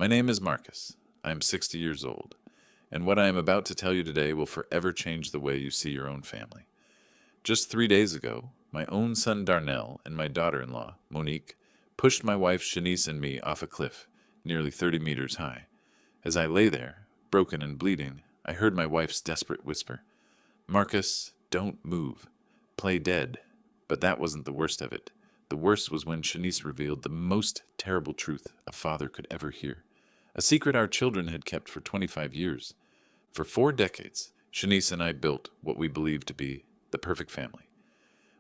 My name is Marcus. I am 60 years old, and what I am about to tell you today will forever change the way you see your own family. Just 3 days ago, my own son Darnell and my daughter-in-law, Monique, pushed my wife Shanice and me off a cliff, nearly 30 meters high. As I lay there, broken and bleeding, I heard my wife's desperate whisper, "Marcus, don't move. Play dead." But that wasn't the worst of it. The worst was when Shanice revealed the most terrible truth a father could ever hear. A secret our children had kept for 25 years. For 4 decades, Shanice and I built what we believed to be the perfect family.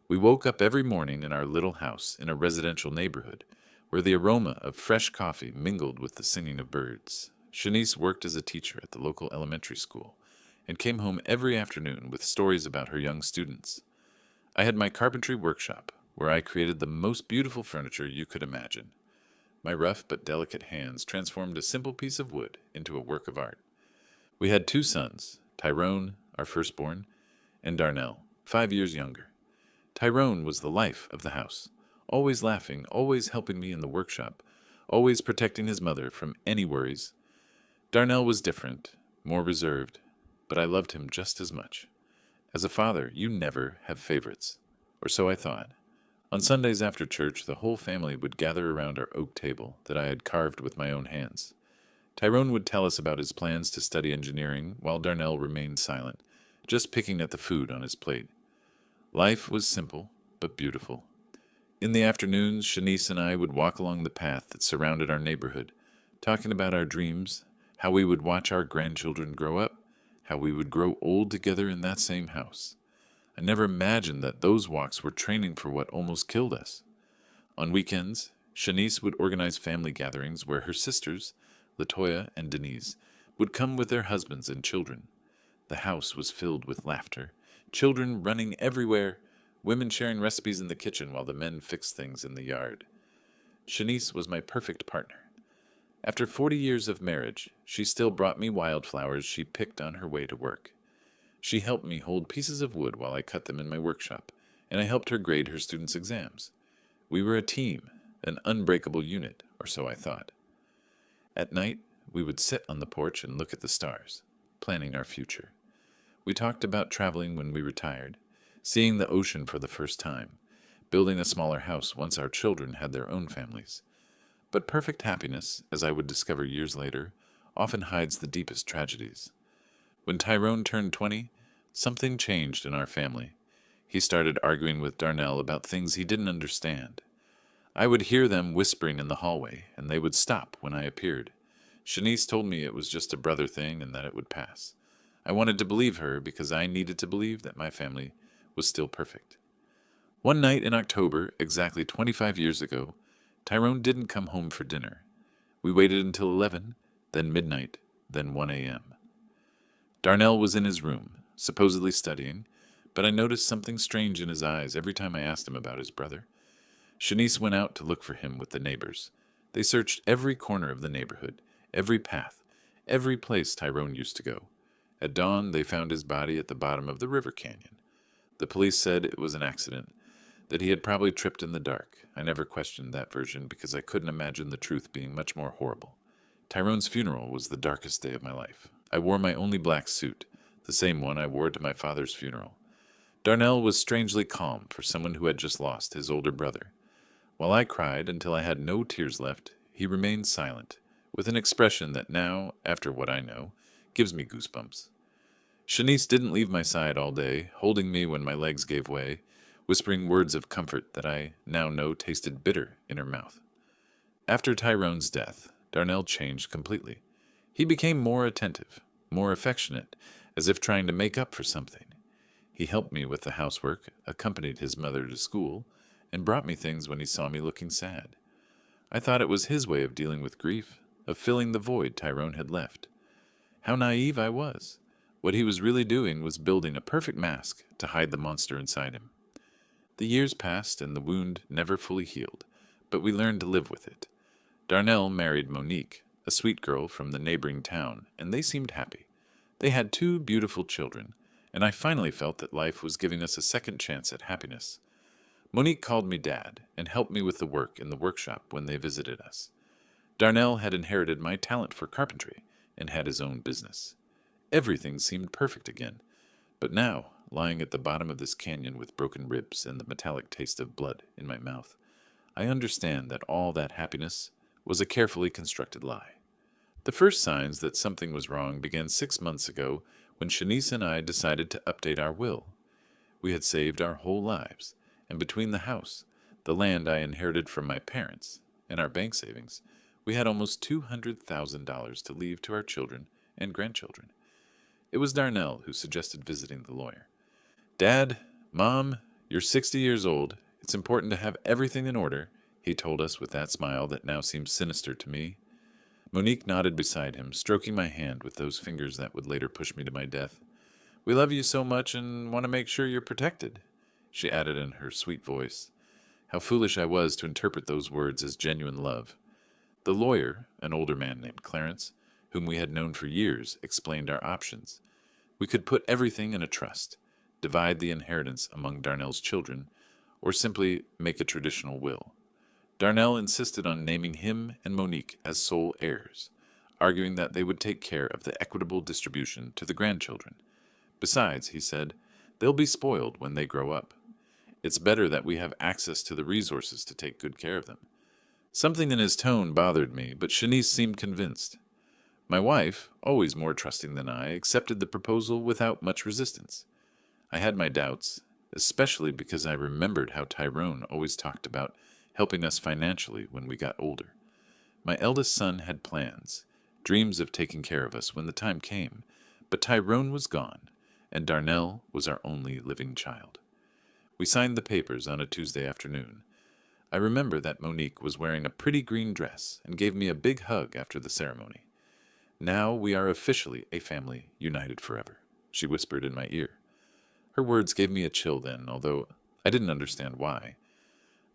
We woke up every morning in our little house in a residential neighborhood, where the aroma of fresh coffee mingled with the singing of birds. Shanice worked as a teacher at the local elementary school and came home every afternoon with stories about her young students. I had my carpentry workshop, where I created the most beautiful furniture you could imagine. My rough but delicate hands transformed a simple piece of wood into a work of art. We had 2 sons, Tyrone, our firstborn, and Darnell, 5 years younger. Tyrone was the life of the house, always laughing, always helping me in the workshop, always protecting his mother from any worries. Darnell was different, more reserved, but I loved him just as much. As a father, you never have favorites, or so I thought. On Sundays after church, the whole family would gather around our oak table that I had carved with my own hands. Tyrone would tell us about his plans to study engineering, while Darnell remained silent, just picking at the food on his plate. Life was simple, but beautiful. In the afternoons, Shanice and I would walk along the path that surrounded our neighborhood, talking about our dreams, how we would watch our grandchildren grow up, how we would grow old together in that same house. I never imagined that those walks were training for what almost killed us. On weekends, Shanice would organize family gatherings where her sisters, Latoya and Denise, would come with their husbands and children. The house was filled with laughter, children running everywhere, women sharing recipes in the kitchen while the men fixed things in the yard. Shanice was my perfect partner. After 40 years of marriage, she still brought me wildflowers she picked on her way to work. She helped me hold pieces of wood while I cut them in my workshop, and I helped her grade her students' exams. We were a team, an unbreakable unit, or so I thought. At night, we would sit on the porch and look at the stars, planning our future. We talked about traveling when we retired, seeing the ocean for the first time, building a smaller house once our children had their own families. But perfect happiness, as I would discover years later, often hides the deepest tragedies. When Tyrone turned 20, something changed in our family. He started arguing with Darnell about things he didn't understand. I would hear them whispering in the hallway, and they would stop when I appeared. Shanice told me it was just a brother thing and that it would pass. I wanted to believe her because I needed to believe that my family was still perfect. One night in October, exactly 25 years ago, Tyrone didn't come home for dinner. We waited until 11, then midnight, then 1 a.m. Darnell was in his room, supposedly studying, but I noticed something strange in his eyes every time I asked him about his brother. Shanice went out to look for him with the neighbors. They searched every corner of the neighborhood, every path, every place Tyrone used to go. At dawn, they found his body at the bottom of the river canyon. The police said it was an accident, that he had probably tripped in the dark. I never questioned that version because I couldn't imagine the truth being much more horrible. Tyrone's funeral was the darkest day of my life. I wore my only black suit, the same one I wore to my father's funeral. Darnell was strangely calm for someone who had just lost his older brother. While I cried until I had no tears left, he remained silent, with an expression that now, after what I know, gives me goosebumps. Shanice didn't leave my side all day, holding me when my legs gave way, whispering words of comfort that I now know tasted bitter in her mouth. After Tyrone's death, Darnell changed completely. He became more attentive, more affectionate, as if trying to make up for something. He helped me with the housework, accompanied his mother to school, and brought me things when he saw me looking sad. I thought it was his way of dealing with grief, of filling the void Tyrone had left. How naive I was. What he was really doing was building a perfect mask to hide the monster inside him. The years passed and the wound never fully healed, but we learned to live with it. Darnell married Monique, a sweet girl from the neighboring town, and they seemed happy. They had 2 beautiful children, and I finally felt that life was giving us a second chance at happiness. Monique called me Dad and helped me with the work in the workshop when they visited us. Darnell had inherited my talent for carpentry and had his own business. Everything seemed perfect again, but now, lying at the bottom of this canyon with broken ribs and the metallic taste of blood in my mouth, I understand that all that happiness was a carefully constructed lie. The first signs that something was wrong began 6 months ago when Shanice and I decided to update our will. We had saved our whole lives, and between the house, the land I inherited from my parents, and our bank savings, we had almost $200,000 to leave to our children and grandchildren. It was Darnell who suggested visiting the lawyer. "Dad, Mom, you're 60 years old. It's important to have everything in order," he told us with that smile that now seems sinister to me. Monique nodded beside him, stroking my hand with those fingers that would later push me to my death. "We love you so much and want to make sure you're protected," she added in her sweet voice. How foolish I was to interpret those words as genuine love. The lawyer, an older man named Clarence, whom we had known for years, explained our options. We could put everything in a trust, divide the inheritance among Darnell's children, or simply make a traditional will. Darnell insisted on naming him and Monique as sole heirs, arguing that they would take care of the equitable distribution to the grandchildren. Besides, he said, they'll be spoiled when they grow up. It's better that we have access to the resources to take good care of them. Something in his tone bothered me, but Shanice seemed convinced. My wife, always more trusting than I, accepted the proposal without much resistance. I had my doubts, especially because I remembered how Tyrone always talked about helping us financially when we got older. My eldest son had plans, dreams of taking care of us when the time came, but Tyrone was gone, and Darnell was our only living child. We signed the papers on a Tuesday afternoon. I remember that Monique was wearing a pretty green dress and gave me a big hug after the ceremony. "Now we are officially a family united forever," she whispered in my ear. Her words gave me a chill then, although I didn't understand why.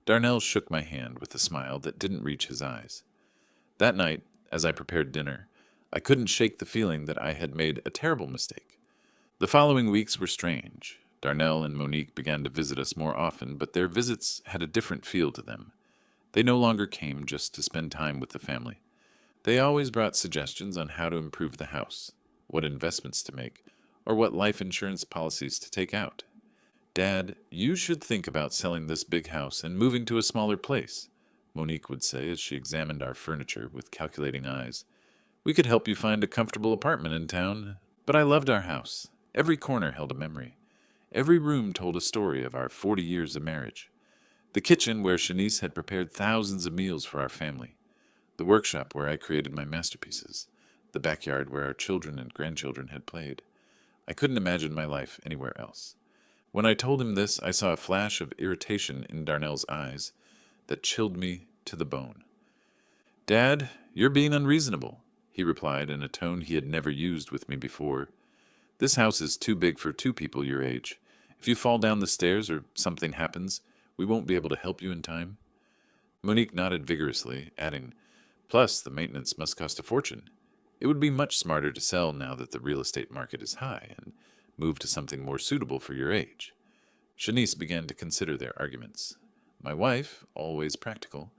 Darnell shook my hand with a smile that didn't reach his eyes. That night, as I prepared dinner, I couldn't shake the feeling that I had made a terrible mistake. The following weeks were strange. Darnell and Monique began to visit us more often, but their visits had a different feel to them. They no longer came just to spend time with the family. They always brought suggestions on how to improve the house, what investments to make, or what life insurance policies to take out. "Dad, you should think about selling this big house and moving to a smaller place," Monique would say as she examined our furniture with calculating eyes. "We could help you find a comfortable apartment in town." But I loved our house. Every corner held a memory. Every room told a story of our 40 years of marriage. The kitchen where Shanice had prepared thousands of meals for our family. The workshop where I created my masterpieces. The backyard where our children and grandchildren had played. I couldn't imagine my life anywhere else. When I told him this, I saw a flash of irritation in Darnell's eyes that chilled me to the bone. "Dad, you're being unreasonable," he replied in a tone he had never used with me before. "This house is too big for two people your age. If you fall down the stairs or something happens, we won't be able to help you in time." Monique nodded vigorously, adding, "Plus, the maintenance must cost a fortune. It would be much smarter to sell now that the real estate market is high and move to something more suitable for your age." Shanice began to consider their arguments. My wife, always practical,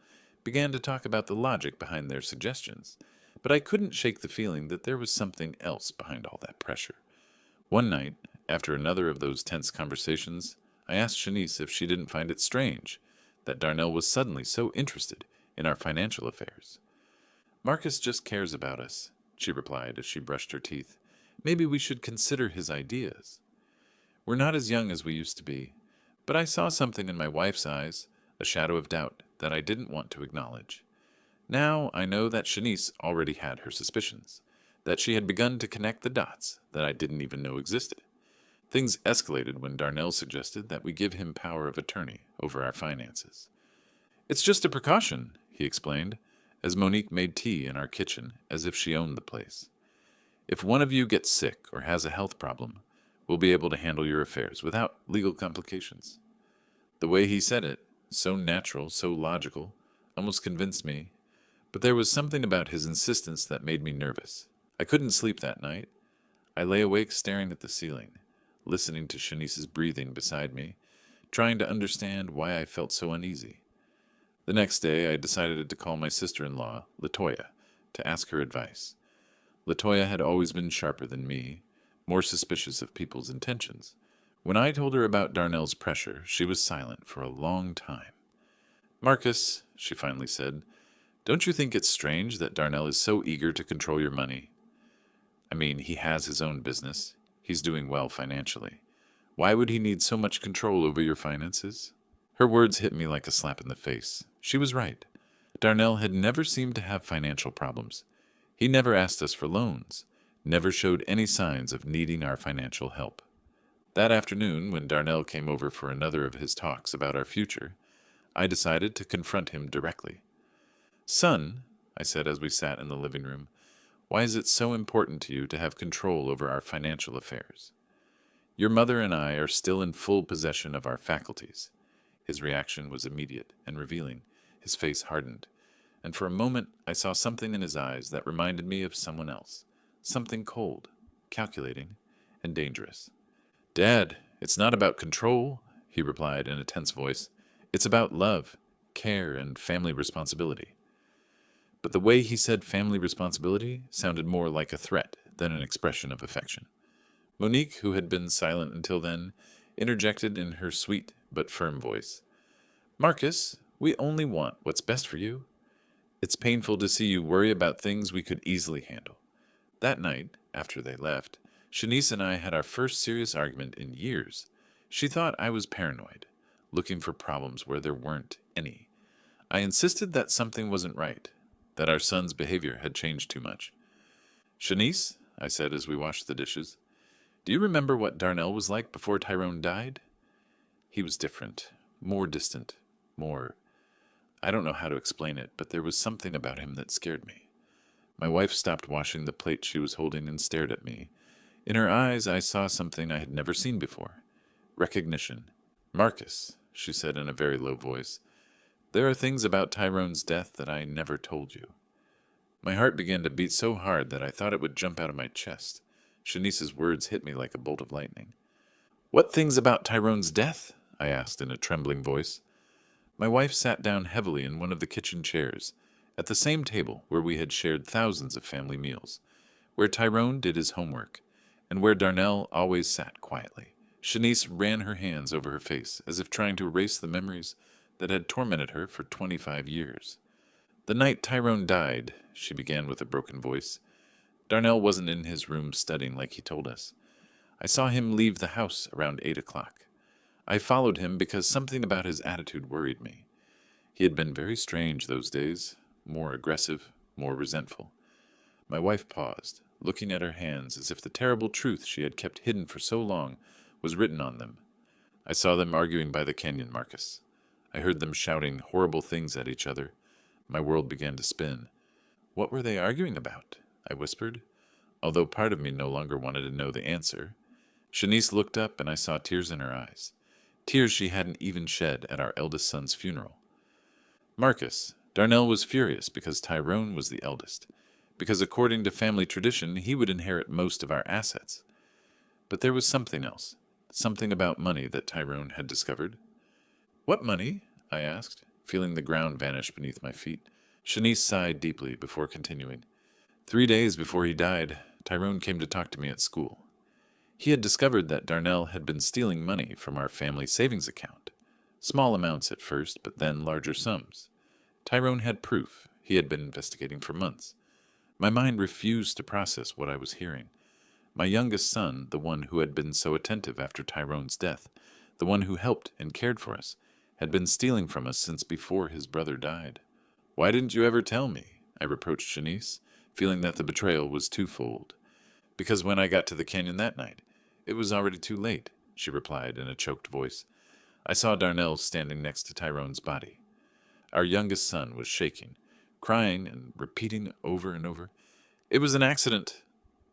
began to talk about the logic behind their suggestions, but I couldn't shake the feeling that there was something else behind all that pressure. One night, after another of those tense conversations, I asked Shanice if she didn't find it strange that Darnell was suddenly so interested in our financial affairs. "Marcus just cares about us," she replied as she brushed her teeth. "Maybe we should consider his ideas." We're not as young as we used to be, but I saw something in my wife's eyes, a shadow of doubt that I didn't want to acknowledge. Now I know that Shanice already had her suspicions, that she had begun to connect the dots that I didn't even know existed. Things escalated when Darnell suggested that we give him power of attorney over our finances. "It's just a precaution," he explained, as Monique made tea in our kitchen as if she owned the place. "If one of you gets sick or has a health problem, we'll be able to handle your affairs without legal complications." The way he said it, so natural, so logical, almost convinced me, but there was something about his insistence that made me nervous. I couldn't sleep that night. I lay awake staring at the ceiling, listening to Shanice's breathing beside me, trying to understand why I felt so uneasy. The next day, I decided to call my sister-in-law, Latoya, to ask her advice. Latoya had always been sharper than me, more suspicious of people's intentions. When I told her about Darnell's pressure, she was silent for a long time. "Marcus," she finally said, "don't you think it's strange that Darnell is so eager to control your money? I mean, he has his own business. He's doing well financially. Why would he need so much control over your finances?" Her words hit me like a slap in the face. She was right. Darnell had never seemed to have financial problems. He never asked us for loans, never showed any signs of needing our financial help. That afternoon, when Darnell came over for another of his talks about our future, I decided to confront him directly. "Son," I said as we sat in the living room, "why is it so important to you to have control over our financial affairs? Your mother and I are still in full possession of our faculties." His reaction was immediate and revealing. His face hardened, and for a moment I saw something in his eyes that reminded me of someone else, something cold, calculating, and dangerous. "Dad, it's not about control," he replied in a tense voice. "It's about love, care, and family responsibility." But the way he said family responsibility sounded more like a threat than an expression of affection. Monique, who had been silent until then, interjected in her sweet but firm voice. "Marcus, we only want what's best for you. It's painful to see you worry about things we could easily handle." That night, after they left, Shanice and I had our first serious argument in years. She thought I was paranoid, looking for problems where there weren't any. I insisted that something wasn't right, that our son's behavior had changed too much. "Shanice," I said as we washed the dishes, "do you remember what Darnell was like before Tyrone died?" "He was different, more distant, more... I don't know how to explain it, but there was something about him that scared me." My wife stopped washing the plate she was holding and stared at me. In her eyes, I saw something I had never seen before. Recognition. "Marcus," she said in a very low voice, "there are things about Tyrone's death that I never told you." My heart began to beat so hard that I thought it would jump out of my chest. Shanice's words hit me like a bolt of lightning. "What things about Tyrone's death?" I asked in a trembling voice. My wife sat down heavily in one of the kitchen chairs, at the same table where we had shared thousands of family meals, where Tyrone did his homework, and where Darnell always sat quietly. Shanice ran her hands over her face, as if trying to erase the memories that had tormented her for 25 years. "The night Tyrone died," she began with a broken voice, "Darnell wasn't in his room studying like he told us. I saw him leave the house around 8 o'clock. I followed him because something about his attitude worried me. He had been very strange those days, more aggressive, more resentful." My wife paused, looking at her hands as if the terrible truth she had kept hidden for so long was written on them. "I saw them arguing by the canyon, Marcus. I heard them shouting horrible things at each other. My world began to spin." "What were they arguing about?" I whispered, although part of me no longer wanted to know the answer. Shanice looked up and I saw tears in her eyes. Tears she hadn't even shed at our eldest son's funeral. "Marcus, Darnell was furious because Tyrone was the eldest, because according to family tradition he would inherit most of our assets. But there was something else, something about money that Tyrone had discovered." "What money?" I asked, feeling the ground vanish beneath my feet. Shanice sighed deeply before continuing. 3 days before he died, Tyrone came to talk to me at school. He had discovered that Darnell had been stealing money from our family savings account. Small amounts at first, but then larger sums. Tyrone had proof. He had been investigating for months. My mind refused to process what I was hearing. My youngest son, the one who had been so attentive after Tyrone's death, the one who helped and cared for us, had been stealing from us since before his brother died. "Why didn't you ever tell me?" I reproached Shanice, feeling that the betrayal was twofold. "Because when I got to the canyon that night, it was already too late," she replied in a choked voice. "I saw Darnell standing next to Tyrone's body. Our youngest son was shaking, crying and repeating over and over, 'It was an accident.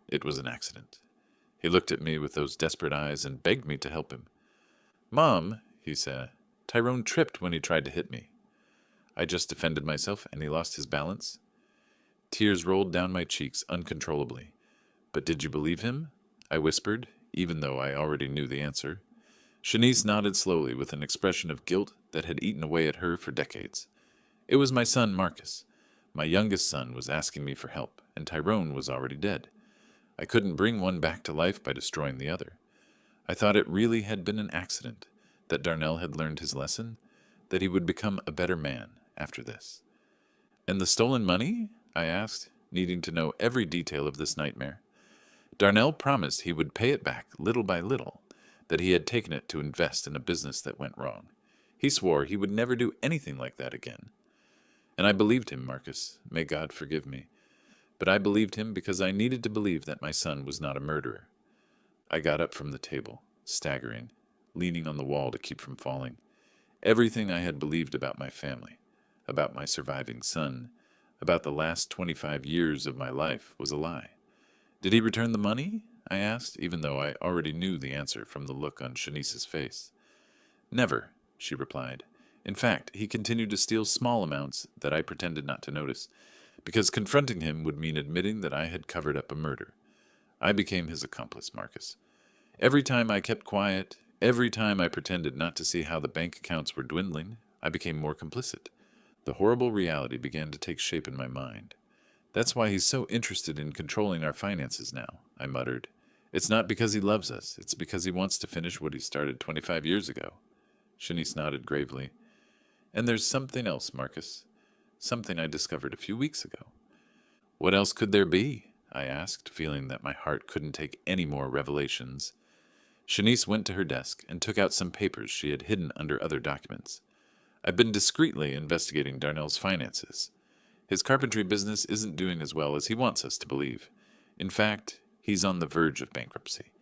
It was an accident.' He looked at me with those desperate eyes and begged me to help him. 'Mom,' he said, 'Tyrone tripped when he tried to hit me.' I just defended myself and he lost his balance." Tears rolled down my cheeks uncontrollably. "But did you believe him?" I whispered, even though I already knew the answer. Shanice nodded slowly with an expression of guilt that had eaten away at her for decades. It was my son, Marcus. My youngest son was asking me for help, and Tyrone was already dead. I couldn't bring one back to life by destroying the other. I thought it really had been an accident, that Darnell had learned his lesson, that he would become a better man after this. And the stolen money? I asked, needing to know every detail of this nightmare. Darnell promised he would pay it back little by little, that he had taken it to invest in a business that went wrong. He swore he would never do anything like that again. And I believed him, Marcus. May God forgive me. But I believed him because I needed to believe that my son was not a murderer. I got up from the table, staggering, leaning on the wall to keep from falling. Everything I had believed about my family, about my surviving son, about the last 25 years of my life was a lie. Did he return the money? I asked, even though I already knew the answer from the look on Shanice's face. Never, she replied. In fact, he continued to steal small amounts that I pretended not to notice, because confronting him would mean admitting that I had covered up a murder. I became his accomplice, Marcus. Every time I kept quiet, every time I pretended not to see how the bank accounts were dwindling, I became more complicit. The horrible reality began to take shape in my mind. That's why he's so interested in controlling our finances now, I muttered. It's not because he loves us, it's because he wants to finish what he started 25 years ago. Shanice nodded gravely. And there's something else, Marcus. Something I discovered a few weeks ago. What else could there be? I asked, feeling that my heart couldn't take any more revelations. Shanice went to her desk and took out some papers she had hidden under other documents. I've been discreetly investigating Darnell's finances. His carpentry business isn't doing as well as he wants us to believe. In fact, he's on the verge of bankruptcy.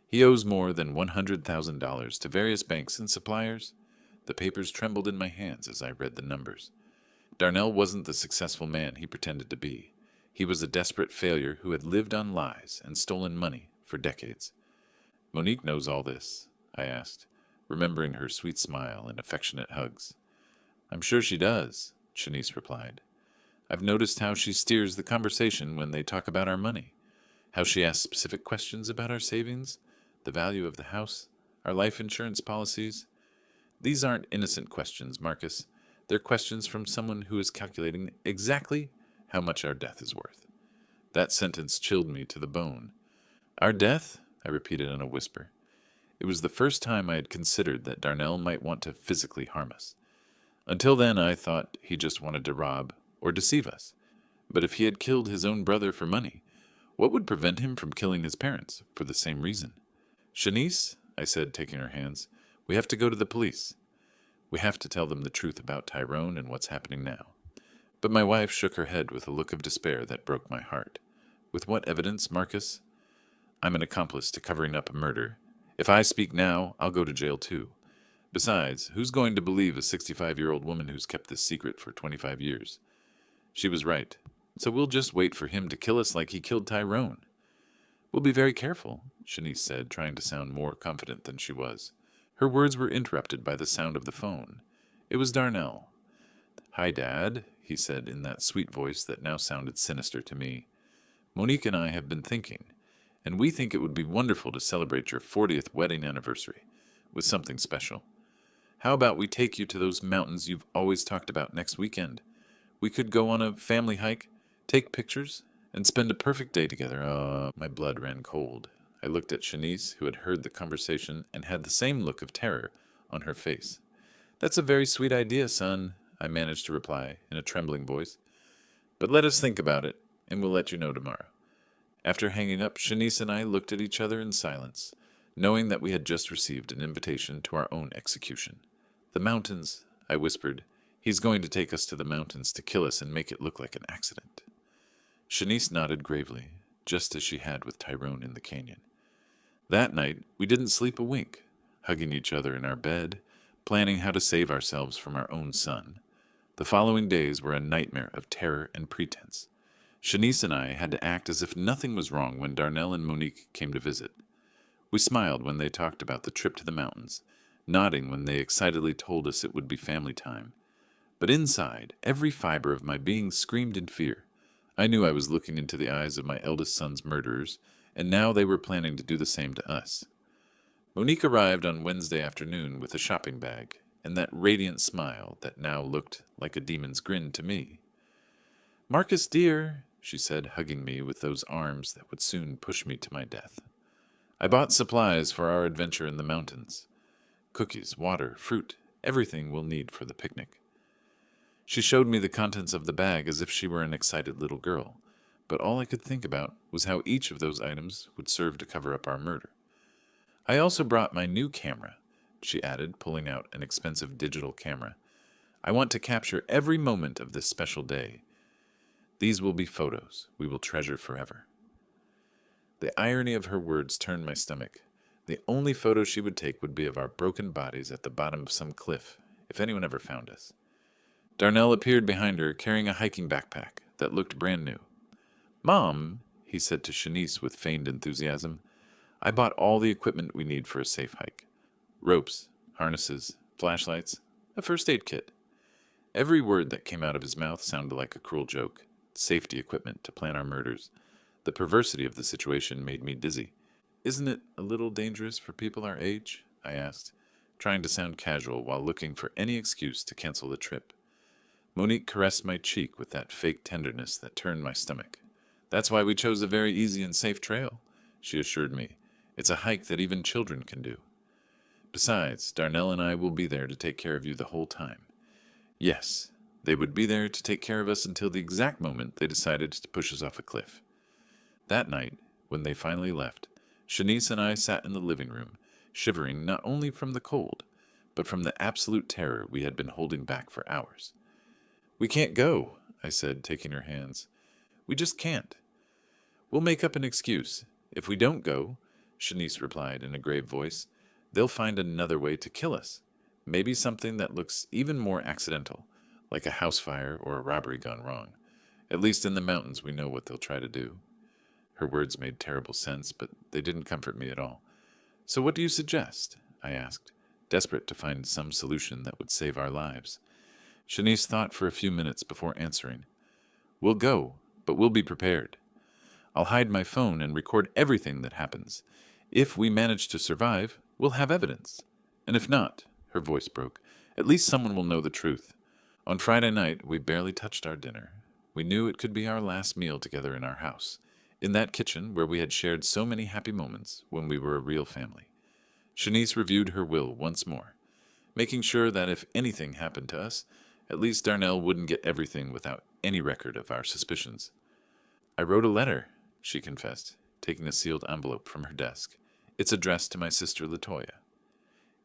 He owes more than $100,000 to various banks and suppliers. The papers trembled in my hands as I read the numbers. Darnell wasn't the successful man he pretended to be. He was a desperate failure who had lived on lies and stolen money for decades. Monique knows all this, I asked, remembering her sweet smile and affectionate hugs. I'm sure she does, Shanice replied. I've noticed how she steers the conversation when they talk about our money, how she asks specific questions about our savings, the value of the house, our life insurance policies. These aren't innocent questions, Marcus. They're questions from someone who is calculating exactly how much our death is worth. That sentence chilled me to the bone. Our death? I repeated in a whisper. It was the first time I had considered that Darnell might want to physically harm us. Until then, I thought he just wanted to rob or deceive us. But if he had killed his own brother for money, what would prevent him from killing his parents for the same reason? Shanice, I said, taking her hands, we have to go to the police. We have to tell them the truth about Tyrone and what's happening now. But my wife shook her head with a look of despair that broke my heart. With what evidence, Marcus? I'm an accomplice to covering up a murder. If I speak now, I'll go to jail too. Besides, who's going to believe a 65-year-old woman who's kept this secret for 25 years? She was right. So we'll just wait for him to kill us like he killed Tyrone. We'll be very careful, Shanice said, trying to sound more confident than she was. Her words were interrupted by the sound of the phone. It was Darnell. Hi, Dad, he said in that sweet voice that now sounded sinister to me. Monique and I have been thinking, and we think it would be wonderful to celebrate your 40th wedding anniversary with something special. How about we take you to those mountains you've always talked about next weekend? We could go on a family hike, take pictures, and spend a perfect day together. My blood ran cold. I looked at Shanice, who had heard the conversation and had the same look of terror on her face. That's a very sweet idea, son, I managed to reply in a trembling voice. But let us think about it, and we'll let you know tomorrow. After hanging up, Shanice and I looked at each other in silence, knowing that we had just received an invitation to our own execution. The mountains, I whispered. He's going to take us to the mountains to kill us and make it look like an accident. Shanice nodded gravely, just as she had with Tyrone in the canyon. That night, we didn't sleep a wink, hugging each other in our bed, planning how to save ourselves from our own son. The following days were a nightmare of terror and pretense. Shanice and I had to act as if nothing was wrong when Darnell and Monique came to visit. We smiled when they talked about the trip to the mountains, nodding when they excitedly told us it would be family time. But inside, every fiber of my being screamed in fear. I knew I was looking into the eyes of my eldest son's murderers, and now they were planning to do the same to us. Monique arrived on Wednesday afternoon with a shopping bag, and that radiant smile that now looked like a demon's grin to me. "Marcus, dear," she said, hugging me with those arms that would soon push me to my death. I bought supplies for our adventure in the mountains. Cookies, water, fruit, everything we'll need for the picnic. She showed me the contents of the bag as if she were an excited little girl, but all I could think about was how each of those items would serve to cover up our murder. "I also brought my new camera," she added, pulling out an expensive digital camera. "I want to capture every moment of this special day. These will be photos we will treasure forever." The irony of her words turned my stomach. The only photo she would take would be of our broken bodies at the bottom of some cliff, if anyone ever found us. Darnell appeared behind her, carrying a hiking backpack that looked brand new. "Mom," he said to Shanice with feigned enthusiasm, "I bought all the equipment we need for a safe hike. Ropes, harnesses, flashlights, a first aid kit." Every word that came out of his mouth sounded like a cruel joke. Safety equipment to plan our murders. The perversity of the situation made me dizzy. "Isn't it a little dangerous for people our age?" I asked, trying to sound casual while looking for any excuse to cancel the trip. Monique caressed my cheek with that fake tenderness that turned my stomach. "That's why we chose a very easy and safe trail," she assured me. "It's a hike that even children can do. Besides, Darnell and I will be there to take care of you the whole time." Yes, they would be there to take care of us until the exact moment they decided to push us off a cliff. That night, when they finally left, Shanice and I sat in the living room, shivering not only from the cold, but from the absolute terror we had been holding back for hours. "We can't go," I said, taking her hands. "We just can't." "We'll make up an excuse. If we don't go," Shanice replied in a grave voice, "they'll find another way to kill us. Maybe something that looks even more accidental, like a house fire or a robbery gone wrong. At least in the mountains we know what they'll try to do." Her words made terrible sense, but they didn't comfort me at all. "So what do you suggest?" I asked, desperate to find some solution that would save our lives. Shanice thought for a few minutes before answering. "We'll go, but we'll be prepared. I'll hide my phone and record everything that happens. If we manage to survive, we'll have evidence. And if not," her voice broke, "at least someone will know the truth. On Friday night, we barely touched our dinner. We knew it could be our last meal together in our house, in that kitchen where we had shared so many happy moments when we were a real family." Shanice reviewed her will once more, making sure that if anything happened to us, at least Darnell wouldn't get everything without any record of our suspicions. "I wrote a letter," she confessed, taking a sealed envelope from her desk. "It's addressed to my sister Latoya.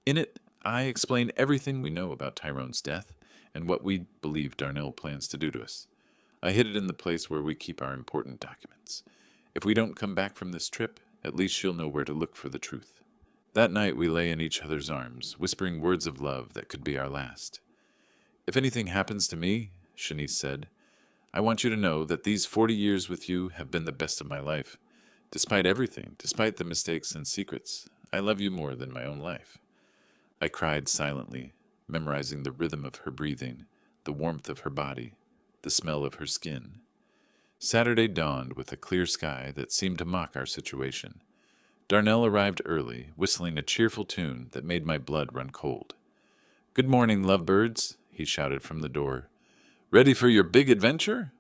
In it, I explain everything we know about Tyrone's death and what we believe Darnell plans to do to us. I hid it in the place where we keep our important documents. If we don't come back from this trip, at least she'll know where to look for the truth." That night we lay in each other's arms, whispering words of love that could be our last. "If anything happens to me," Shanice said, "I want you to know that these 40 years with you have been the best of my life. Despite everything, despite the mistakes and secrets, I love you more than my own life." I cried silently, memorizing the rhythm of her breathing, the warmth of her body, the smell of her skin. Saturday dawned with a clear sky that seemed to mock our situation. Darnell arrived early, whistling a cheerful tune that made my blood run cold. "Good morning, lovebirds," he shouted from the door. "Ready for your big adventure?"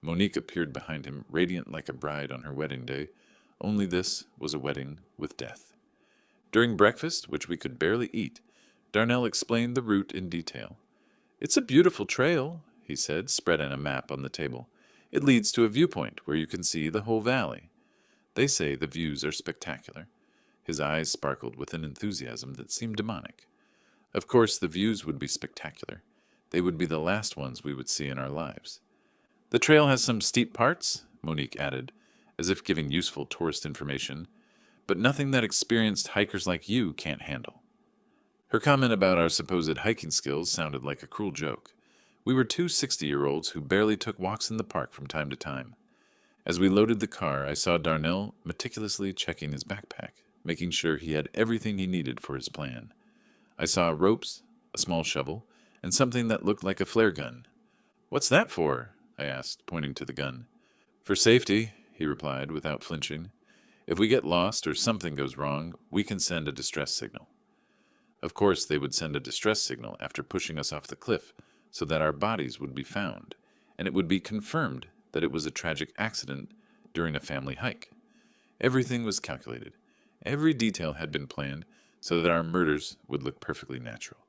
Monique appeared behind him, radiant like a bride on her wedding day, only this was a wedding with death. During breakfast, which we could barely eat, Darnell explained the route in detail. "It's a beautiful trail," he said, spreading a map on the table. "It leads to a viewpoint where you can see the whole valley. They say the views are spectacular." His eyes sparkled with an enthusiasm that seemed demonic. Of course, the views would be spectacular. They would be the last ones we would see in our lives. "The trail has some steep parts," Monique added, as if giving useful tourist information, "but nothing that experienced hikers like you can't handle." Her comment about our supposed hiking skills sounded like a cruel joke. We were two 60-year-olds who barely took walks in the park from time to time. As we loaded the car, I saw Darnell meticulously checking his backpack, making sure he had everything he needed for his plan. I saw ropes, a small shovel, and something that looked like a flare gun. "What's that for?" I asked, pointing to the gun. "For safety," he replied without flinching. "If we get lost or something goes wrong, we can send a distress signal." Of course, they would send a distress signal after pushing us off the cliff so that our bodies would be found, and it would be confirmed that it was a tragic accident during a family hike. Everything was calculated. Every detail had been planned so that our murders would look perfectly natural.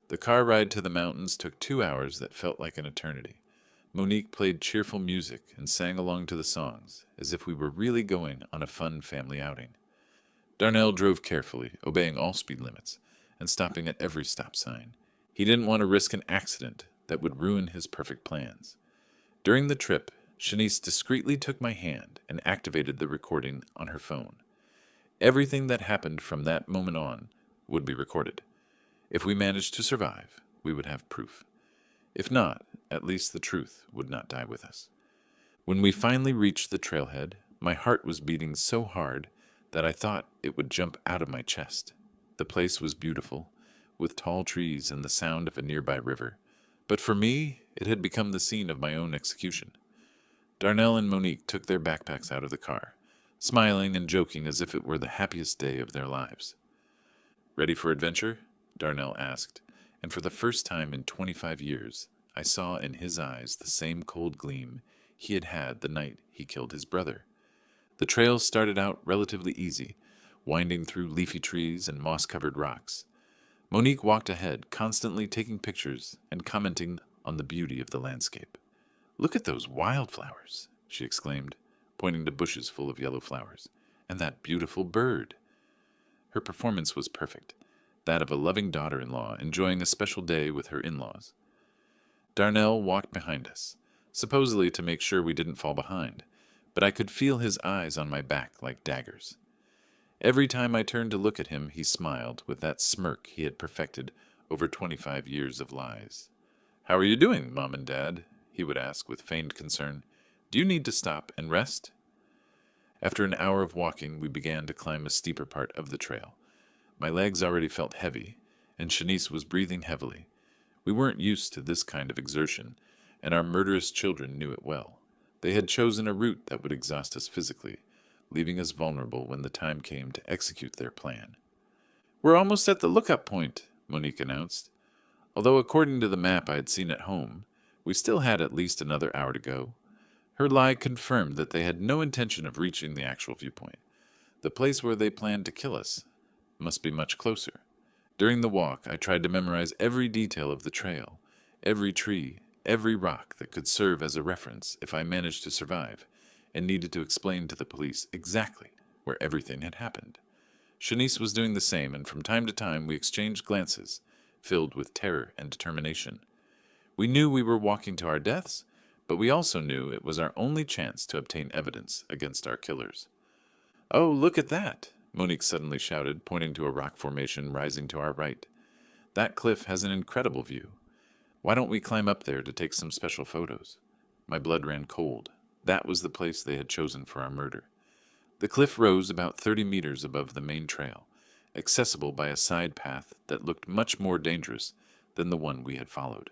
The car ride to the mountains took 2 hours that felt like an eternity. Monique played cheerful music and sang along to the songs, as if we were really going on a fun family outing. Darnell drove carefully, obeying all speed limits, and stopping at every stop sign. He didn't want to risk an accident that would ruin his perfect plans. During the trip, Shanice discreetly took my hand and activated the recording on her phone. Everything that happened from that moment on would be recorded. If we managed to survive, we would have proof. If not, at least the truth would not die with us. When we finally reached the trailhead, my heart was beating so hard that I thought it would jump out of my chest. The place was beautiful, with tall trees and the sound of a nearby river. But for me, it had become the scene of my own execution. Darnell and Monique took their backpacks out of the car, smiling and joking as if it were the happiest day of their lives. "Ready for adventure?" Darnell asked, and for the first time in 25 years, I saw in his eyes the same cold gleam he had had the night he killed his brother. The trail started out relatively easy, winding through leafy trees and moss-covered rocks. Monique walked ahead, constantly taking pictures and commenting on the beauty of the landscape. "Look at those wildflowers," she exclaimed, pointing to bushes full of yellow flowers. "And that beautiful bird." Her performance was perfect, that of a loving daughter-in-law enjoying a special day with her in-laws. Darnell walked behind us, supposedly to make sure we didn't fall behind, but I could feel his eyes on my back like daggers. Every time I turned to look at him, he smiled with that smirk he had perfected over 25 years of lies. "How are you doing, Mom and Dad?" he would ask with feigned concern. "Do you need to stop and rest?" After an hour of walking, we began to climb a steeper part of the trail. My legs already felt heavy, and Shanice was breathing heavily. We weren't used to this kind of exertion, and our murderous children knew it well. They had chosen a route that would exhaust us physically, leaving us vulnerable when the time came to execute their plan. "We're almost at the lookout point," Monique announced. Although according to the map I had seen at home, we still had at least another hour to go. Her lie confirmed that they had no intention of reaching the actual viewpoint. The place where they planned to kill us must be much closer. During the walk, I tried to memorize every detail of the trail, every tree, every rock that could serve as a reference if I managed to survive, and needed to explain to the police exactly where everything had happened. Shanice was doing the same, and from time to time we exchanged glances, filled with terror and determination. We knew we were walking to our deaths, but we also knew it was our only chance to obtain evidence against our killers. "Oh, look at that!" Monique suddenly shouted, pointing to a rock formation rising to our right. "That cliff has an incredible view. Why don't we climb up there to take some special photos?" My blood ran cold. That was the place they had chosen for our murder. The cliff rose about 30 meters above the main trail, accessible by a side path that looked much more dangerous than the one we had followed.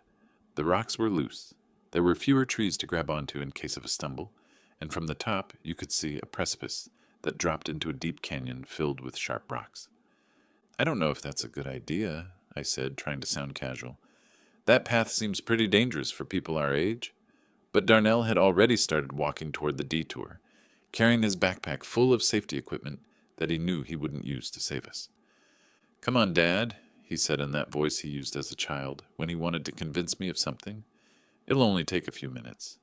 The rocks were loose. There were fewer trees to grab onto in case of a stumble, and from the top you could see a precipice that dropped into a deep canyon filled with sharp rocks. "I don't know if that's a good idea," I said, trying to sound casual. "That path seems pretty dangerous for people our age." But Darnell had already started walking toward the detour, carrying his backpack full of safety equipment that he knew he wouldn't use to save us. "Come on, Dad," he said in that voice he used as a child when he wanted to convince me of something. "It'll only take a few minutes.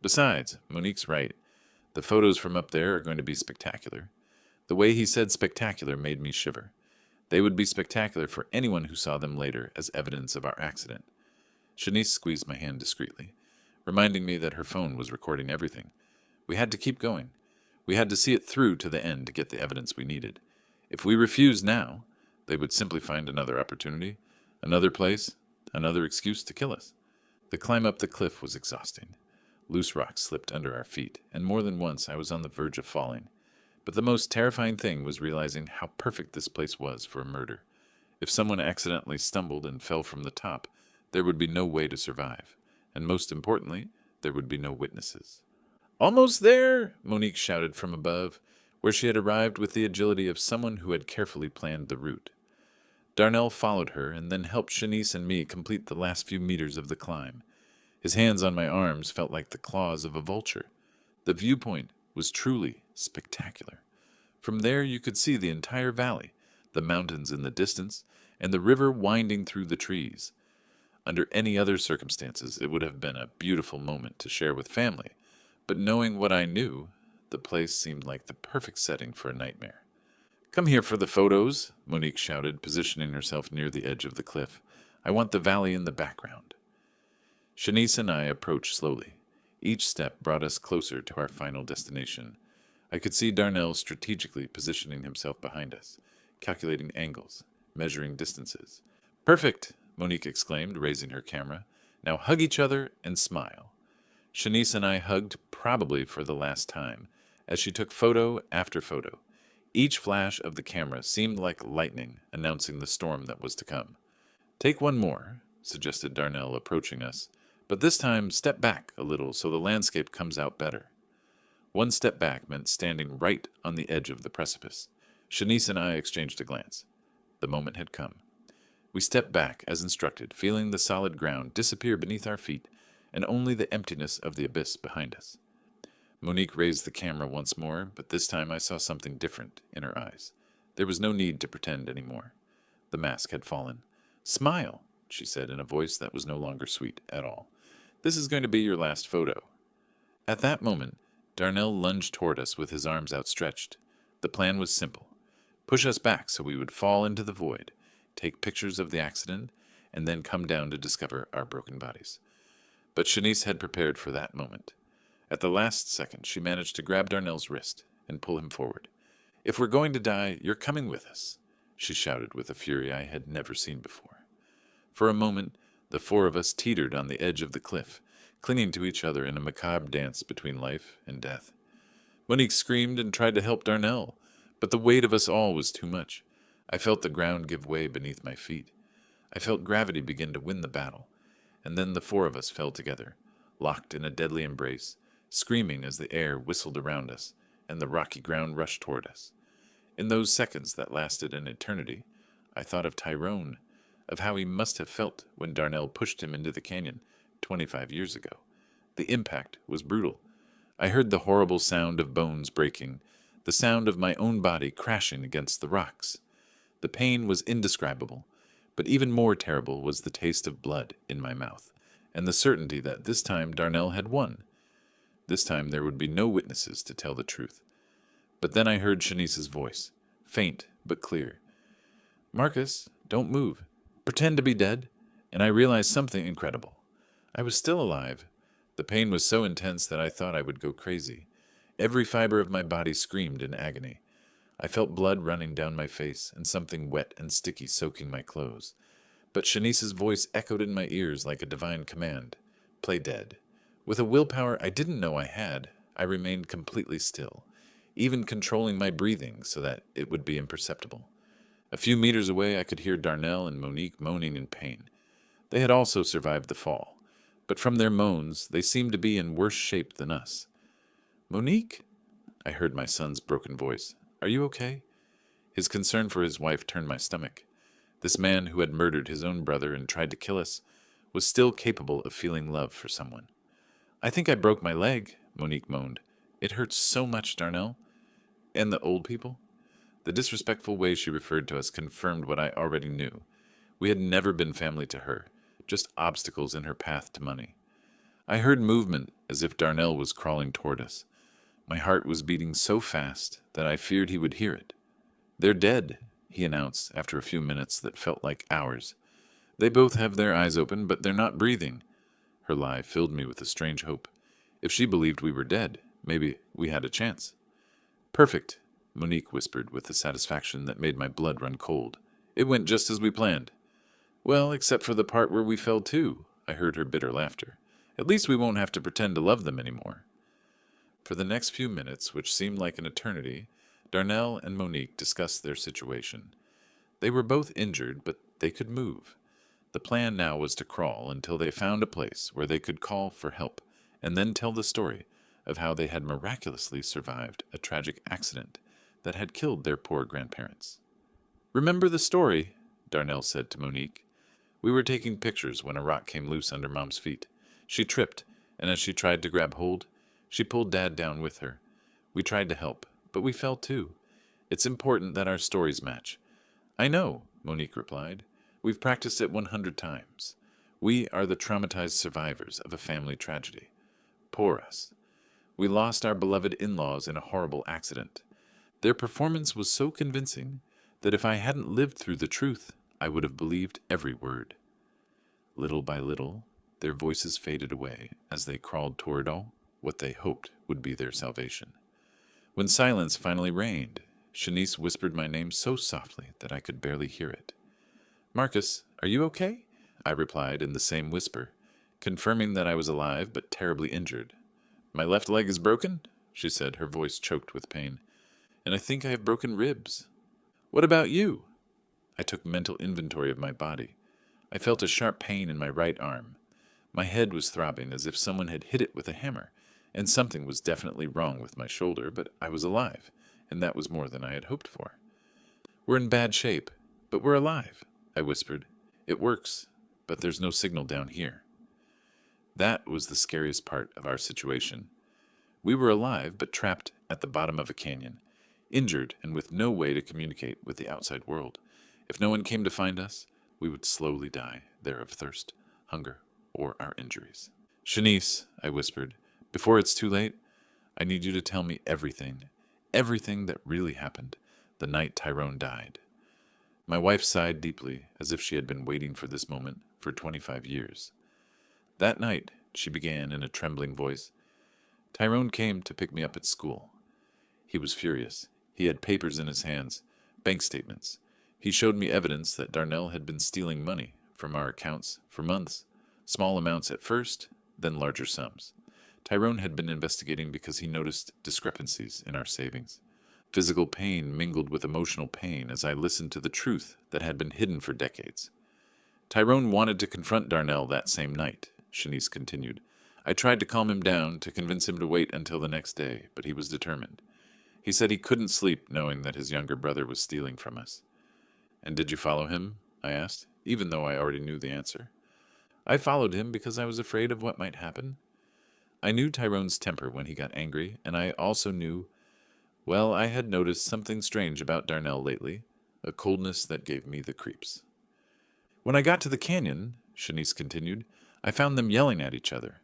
Besides, Monique's right. The photos from up there are going to be spectacular." The way he said spectacular made me shiver. They would be spectacular for anyone who saw them later as evidence of our accident. Shanice squeezed my hand discreetly, reminding me that her phone was recording everything. We had to keep going. We had to see it through to the end to get the evidence we needed. If we refused now, they would simply find another opportunity, another place, another excuse to kill us. The climb up the cliff was exhausting. Loose rocks slipped under our feet, and more than once I was on the verge of falling. But the most terrifying thing was realizing how perfect this place was for a murder. If someone accidentally stumbled and fell from the top, there would be no way to survive. And most importantly, there would be no witnesses. "Almost there!" Monique shouted from above, where she had arrived with the agility of someone who had carefully planned the route. Darnell followed her and then helped Shanice and me complete the last few meters of the climb. His hands on my arms felt like the claws of a vulture. The viewpoint was truly spectacular. From there you could see the entire valley, the mountains in the distance, and the river winding through the trees. Under any other circumstances, it would have been a beautiful moment to share with family, but knowing what I knew, the place seemed like the perfect setting for a nightmare. "Come here for the photos," Monique shouted, positioning herself near the edge of the cliff. "I want the valley in the background." Shanice and I approached slowly. Each step brought us closer to our final destination. I could see Darnell strategically positioning himself behind us, calculating angles, measuring distances. "Perfect!" Monique exclaimed, raising her camera. "Now hug each other and smile." Shanice and I hugged probably for the last time, as she took photo after photo. Each flash of the camera seemed like lightning, announcing the storm that was to come. "Take one more," suggested Darnell, approaching us, "but this time step back a little so the landscape comes out better." One step back meant standing right on the edge of the precipice. Shanice and I exchanged a glance. The moment had come. We stepped back as instructed, feeling the solid ground disappear beneath our feet and only the emptiness of the abyss behind us. Monique raised the camera once more, but this time I saw something different in her eyes. There was no need to pretend anymore. The mask had fallen. "Smile," she said in a voice that was no longer sweet at all. "This is going to be your last photo." At that moment, Darnell lunged toward us with his arms outstretched. The plan was simple. Push us back so we would fall into the void, take pictures of the accident, and then come down to discover our broken bodies. But Shanice had prepared for that moment. At the last second, she managed to grab Darnell's wrist and pull him forward. "If we're going to die, you're coming with us," she shouted with a fury I had never seen before. For a moment, the four of us teetered on the edge of the cliff, clinging to each other in a macabre dance between life and death. Monique screamed and tried to help Darnell, but the weight of us all was too much. I felt the ground give way beneath my feet. I felt gravity begin to win the battle, and then the four of us fell together, locked in a deadly embrace, screaming as the air whistled around us and the rocky ground rushed toward us. In those seconds that lasted an eternity, I thought of Tyrone, of how he must have felt when Darnell pushed him into the canyon 25 years ago. The impact was brutal. I heard the horrible sound of bones breaking, the sound of my own body crashing against the rocks. The pain was indescribable, but even more terrible was the taste of blood in my mouth, and the certainty that this time Darnell had won. This time there would be no witnesses to tell the truth. But then I heard Shanice's voice, faint but clear. "Marcus, don't move. Pretend to be dead." And I realized something incredible. I was still alive. The pain was so intense that I thought I would go crazy. Every fiber of my body screamed in agony. I felt blood running down my face and something wet and sticky soaking my clothes. But Shanice's voice echoed in my ears like a divine command. "Play dead." With a willpower I didn't know I had, I remained completely still, even controlling my breathing so that it would be imperceptible. A few meters away I could hear Darnell and Monique moaning in pain. They had also survived the fall, but from their moans they seemed to be in worse shape than us. "Monique?" I heard my son's broken voice. "Are you okay?" His concern for his wife turned my stomach. This man who had murdered his own brother and tried to kill us was still capable of feeling love for someone. "I think I broke my leg," Monique moaned. "It hurts so much, Darnell." "And the old people?" The disrespectful way she referred to us confirmed what I already knew. We had never been family to her, just obstacles in her path to money. I heard movement as if Darnell was crawling toward us. My heart was beating so fast that I feared he would hear it. "They're dead," he announced after a few minutes that felt like hours. "They both have their eyes open, but they're not breathing." Her lie filled me with a strange hope. If she believed we were dead, maybe we had a chance. "Perfect," Monique whispered with a satisfaction that made my blood run cold. "It went just as we planned." "Well, except for the part where we fell too," I heard her bitter laughter. "At least we won't have to pretend to love them anymore." For the next few minutes, which seemed like an eternity, Darnell and Monique discussed their situation. They were both injured, but they could move. The plan now was to crawl until they found a place where they could call for help, and then tell the story of how they had miraculously survived a tragic accident that had killed their poor grandparents. "Remember the story?" Darnell said to Monique. We were taking pictures when a rock came loose under Mom's feet. She tripped, and as she tried to grab hold, she pulled Dad down with her. We tried to help, but we fell too. It's important that our stories match. I know, Monique replied. We've practiced it 100 times. We are the traumatized survivors of a family tragedy. Poor us. We lost our beloved in-laws in a horrible accident. Their performance was so convincing that if I hadn't lived through the truth, I would have believed every word. Little by little, their voices faded away as they crawled toward what they hoped would be their salvation. When silence finally reigned, Shanice whispered my name so softly that I could barely hear it. Marcus, are you okay? I replied in the same whisper, confirming that I was alive but terribly injured. My left leg is broken, she said, her voice choked with pain, and I think I have broken ribs. What about you? I took mental inventory of my body. I felt a sharp pain in my right arm. My head was throbbing as if someone had hit it with a hammer, and something was definitely wrong with my shoulder, but I was alive, and that was more than I had hoped for. We're in bad shape, but we're alive, I whispered. It works, but there's no signal down here. That was the scariest part of our situation. We were alive, but trapped at the bottom of a canyon, injured and with no way to communicate with the outside world. If no one came to find us, we would slowly die there of thirst, hunger, or our injuries. Shanice, I whispered, before it's too late, I need you to tell me everything that really happened the night Tyrone died. My wife sighed deeply, as if she had been waiting for this moment for 25 years. That night, she began in a trembling voice, Tyrone came to pick me up at school. He was furious. He had papers in his hands, bank statements. He showed me evidence that Darnell had been stealing money from our accounts for months, small amounts at first, then larger sums. Tyrone had been investigating because he noticed discrepancies in our savings. Physical pain mingled with emotional pain as I listened to the truth that had been hidden for decades. Tyrone wanted to confront Darnell that same night, Shanice continued. I tried to calm him down, to convince him to wait until the next day, but he was determined. He said he couldn't sleep knowing that his younger brother was stealing from us. And did you follow him? I asked, even though I already knew the answer. I followed him because I was afraid of what might happen. I knew Tyrone's temper when he got angry, and I also knew, well, I had noticed something strange about Darnell lately, a coldness that gave me the creeps. When I got to the canyon, Shanice continued, I found them yelling at each other.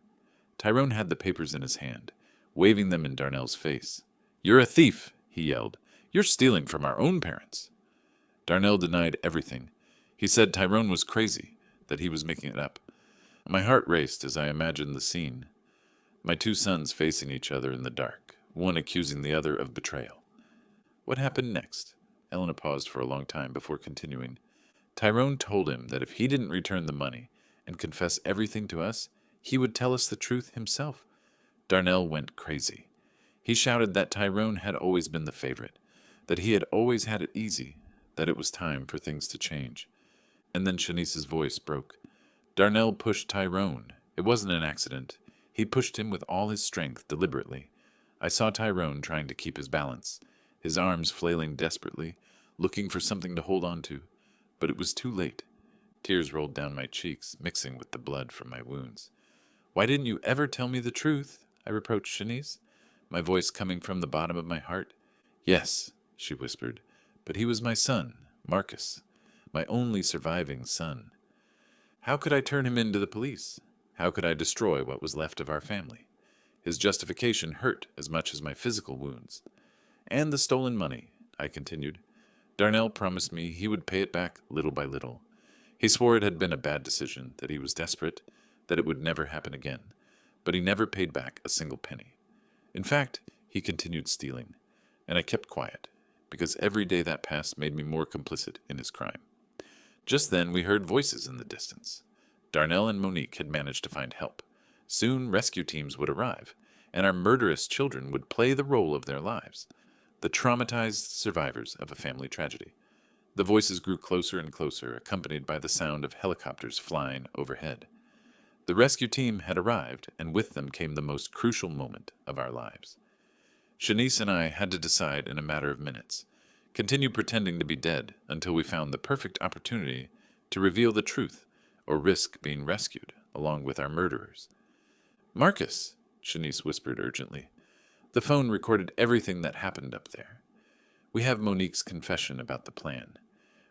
Tyrone had the papers in his hand, waving them in Darnell's face. You're a thief, he yelled. You're stealing from our own parents. Darnell denied everything. He said Tyrone was crazy, that he was making it up. My heart raced as I imagined the scene. My two sons facing each other in the dark, one accusing the other of betrayal. What happened next? Elena paused for a long time before continuing. Tyrone told him that if he didn't return the money and confess everything to us, he would tell us the truth himself. Darnell went crazy. He shouted that Tyrone had always been the favorite, that he had always had it easy, that it was time for things to change. And then Shanice's voice broke. Darnell pushed Tyrone. It wasn't an accident. He pushed him with all his strength, deliberately. I saw Tyrone trying to keep his balance, his arms flailing desperately, looking for something to hold on to. But it was too late. Tears rolled down my cheeks, mixing with the blood from my wounds. Why didn't you ever tell me the truth? I reproached Shanice, my voice coming from the bottom of my heart. Yes, she whispered, but he was my son, Marcus, my only surviving son. How could I turn him into the police? How could I destroy what was left of our family? His justification hurt as much as my physical wounds. And the stolen money, I continued. Darnell promised me he would pay it back little by little. He swore it had been a bad decision, that he was desperate, that it would never happen again, but he never paid back a single penny. In fact, he continued stealing, and I kept quiet, because every day that passed made me more complicit in his crime. Just then we heard voices in the distance. Darnell and Monique had managed to find help. Soon rescue teams would arrive, and our murderous children would play the role of their lives, the traumatized survivors of a family tragedy. The voices grew closer and closer, accompanied by the sound of helicopters flying overhead. The rescue team had arrived, and with them came the most crucial moment of our lives. Shanice and I had to decide in a matter of minutes. Continue pretending to be dead until we found the perfect opportunity to reveal the truth or risk being rescued along with our murderers. Marcus, Shanice whispered urgently. The phone recorded everything that happened up there. We have Monique's confession about the plan.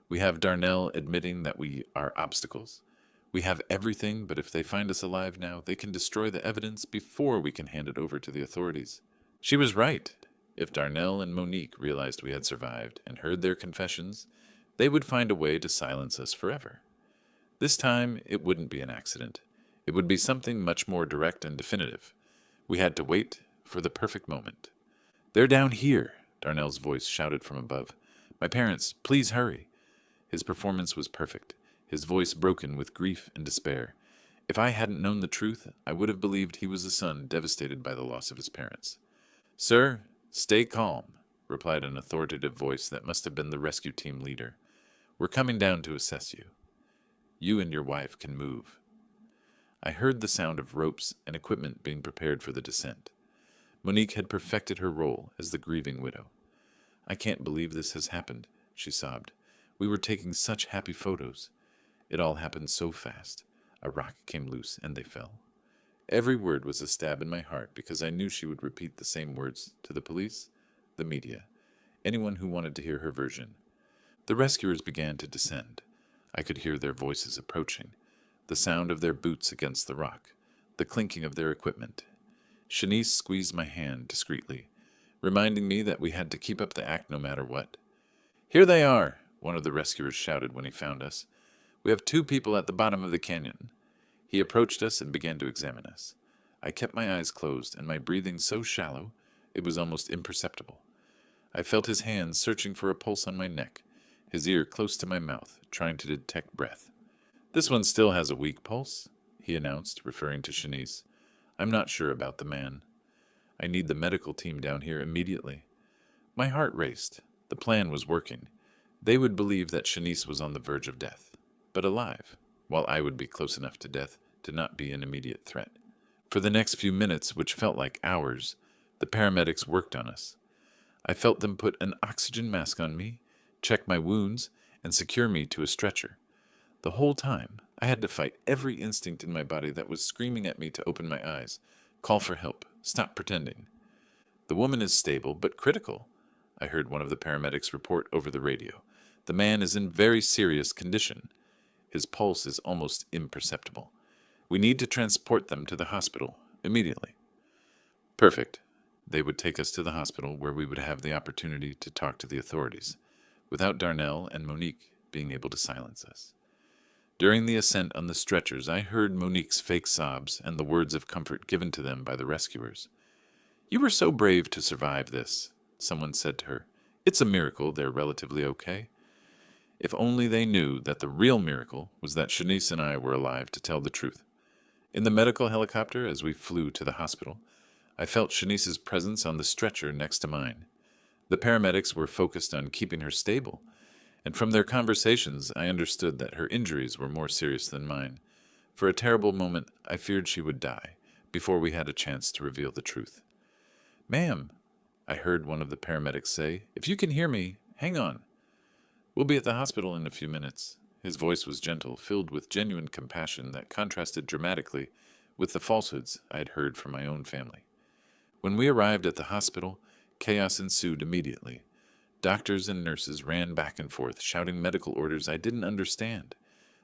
We have Darnell admitting that we are obstacles. We have everything, but if they find us alive now, they can destroy the evidence before we can hand it over to the authorities. She was right. If Darnell and Monique realized we had survived and heard their confessions, they would find a way to silence us forever. This time, it wouldn't be an accident. It would be something much more direct and definitive. We had to wait for the perfect moment. They're down here, Darnell's voice shouted from above. My parents, please hurry. His performance was perfect, his voice broken with grief and despair. If I hadn't known the truth, I would have believed he was a son devastated by the loss of his parents. Sir, stay calm, replied an authoritative voice that must have been the rescue team leader. We're coming down to assess you. You and your wife can move. I heard the sound of ropes and equipment being prepared for the descent. Monique had perfected her role as the grieving widow. I can't believe this has happened, she sobbed. We were taking such happy photos. It all happened so fast. A rock came loose and they fell. Every word was a stab in my heart because I knew she would repeat the same words to the police, the media, anyone who wanted to hear her version. The rescuers began to descend. I could hear their voices approaching, the sound of their boots against the rock, the clinking of their equipment. Shanice squeezed my hand discreetly, reminding me that we had to keep up the act no matter what. Here they are, one of the rescuers shouted when he found us. We have 2 people at the bottom of the canyon. He approached us and began to examine us. I kept my eyes closed and my breathing so shallow it was almost imperceptible. I felt his hand searching for a pulse on my neck, his ear close to my mouth, trying to detect breath. This one still has a weak pulse, he announced, referring to Shanice. I'm not sure about the man. I need the medical team down here immediately. My heart raced. The plan was working. They would believe that Shanice was on the verge of death, but alive, while I would be close enough to death to not be an immediate threat. For the next few minutes, which felt like hours, the paramedics worked on us. I felt them put an oxygen mask on me, check my wounds, and secure me to a stretcher. The whole time, I had to fight every instinct in my body that was screaming at me to open my eyes, call for help, stop pretending. The woman is stable, but critical, I heard one of the paramedics report over the radio. The man is in very serious condition. His pulse is almost imperceptible. We need to transport them to the hospital immediately. Perfect. They would take us to the hospital where we would have the opportunity to talk to the authorities, without Darnell and Monique being able to silence us. During the ascent on the stretchers, I heard Monique's fake sobs and the words of comfort given to them by the rescuers. You were so brave to survive this, someone said to her. It's a miracle they're relatively okay. If only they knew that the real miracle was that Shanice and I were alive to tell the truth. In the medical helicopter, as we flew to the hospital, I felt Shanice's presence on the stretcher next to mine. The paramedics were focused on keeping her stable, and from their conversations I understood that her injuries were more serious than mine. For a terrible moment, I feared she would die before we had a chance to reveal the truth. Ma'am, I heard one of the paramedics say, if you can hear me, hang on. We'll be at the hospital in a few minutes. His voice was gentle, filled with genuine compassion that contrasted dramatically with the falsehoods I had heard from my own family. When we arrived at the hospital, chaos ensued immediately. Doctors and nurses ran back and forth, shouting medical orders I didn't understand.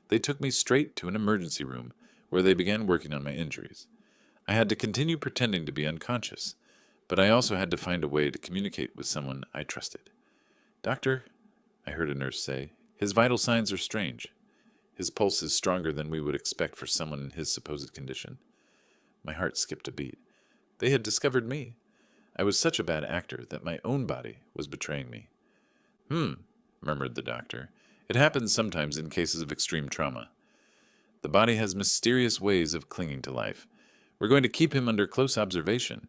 They took me straight to an emergency room, where they began working on my injuries. I had to continue pretending to be unconscious, but I also had to find a way to communicate with someone I trusted. Doctor, I heard a nurse say, his vital signs are strange. His pulse is stronger than we would expect for someone in his supposed condition. My heart skipped a beat. They had discovered me. I was such a bad actor that my own body was betraying me. Murmured the doctor. It happens sometimes in cases of extreme trauma. The body has mysterious ways of clinging to life. We're going to keep him under close observation.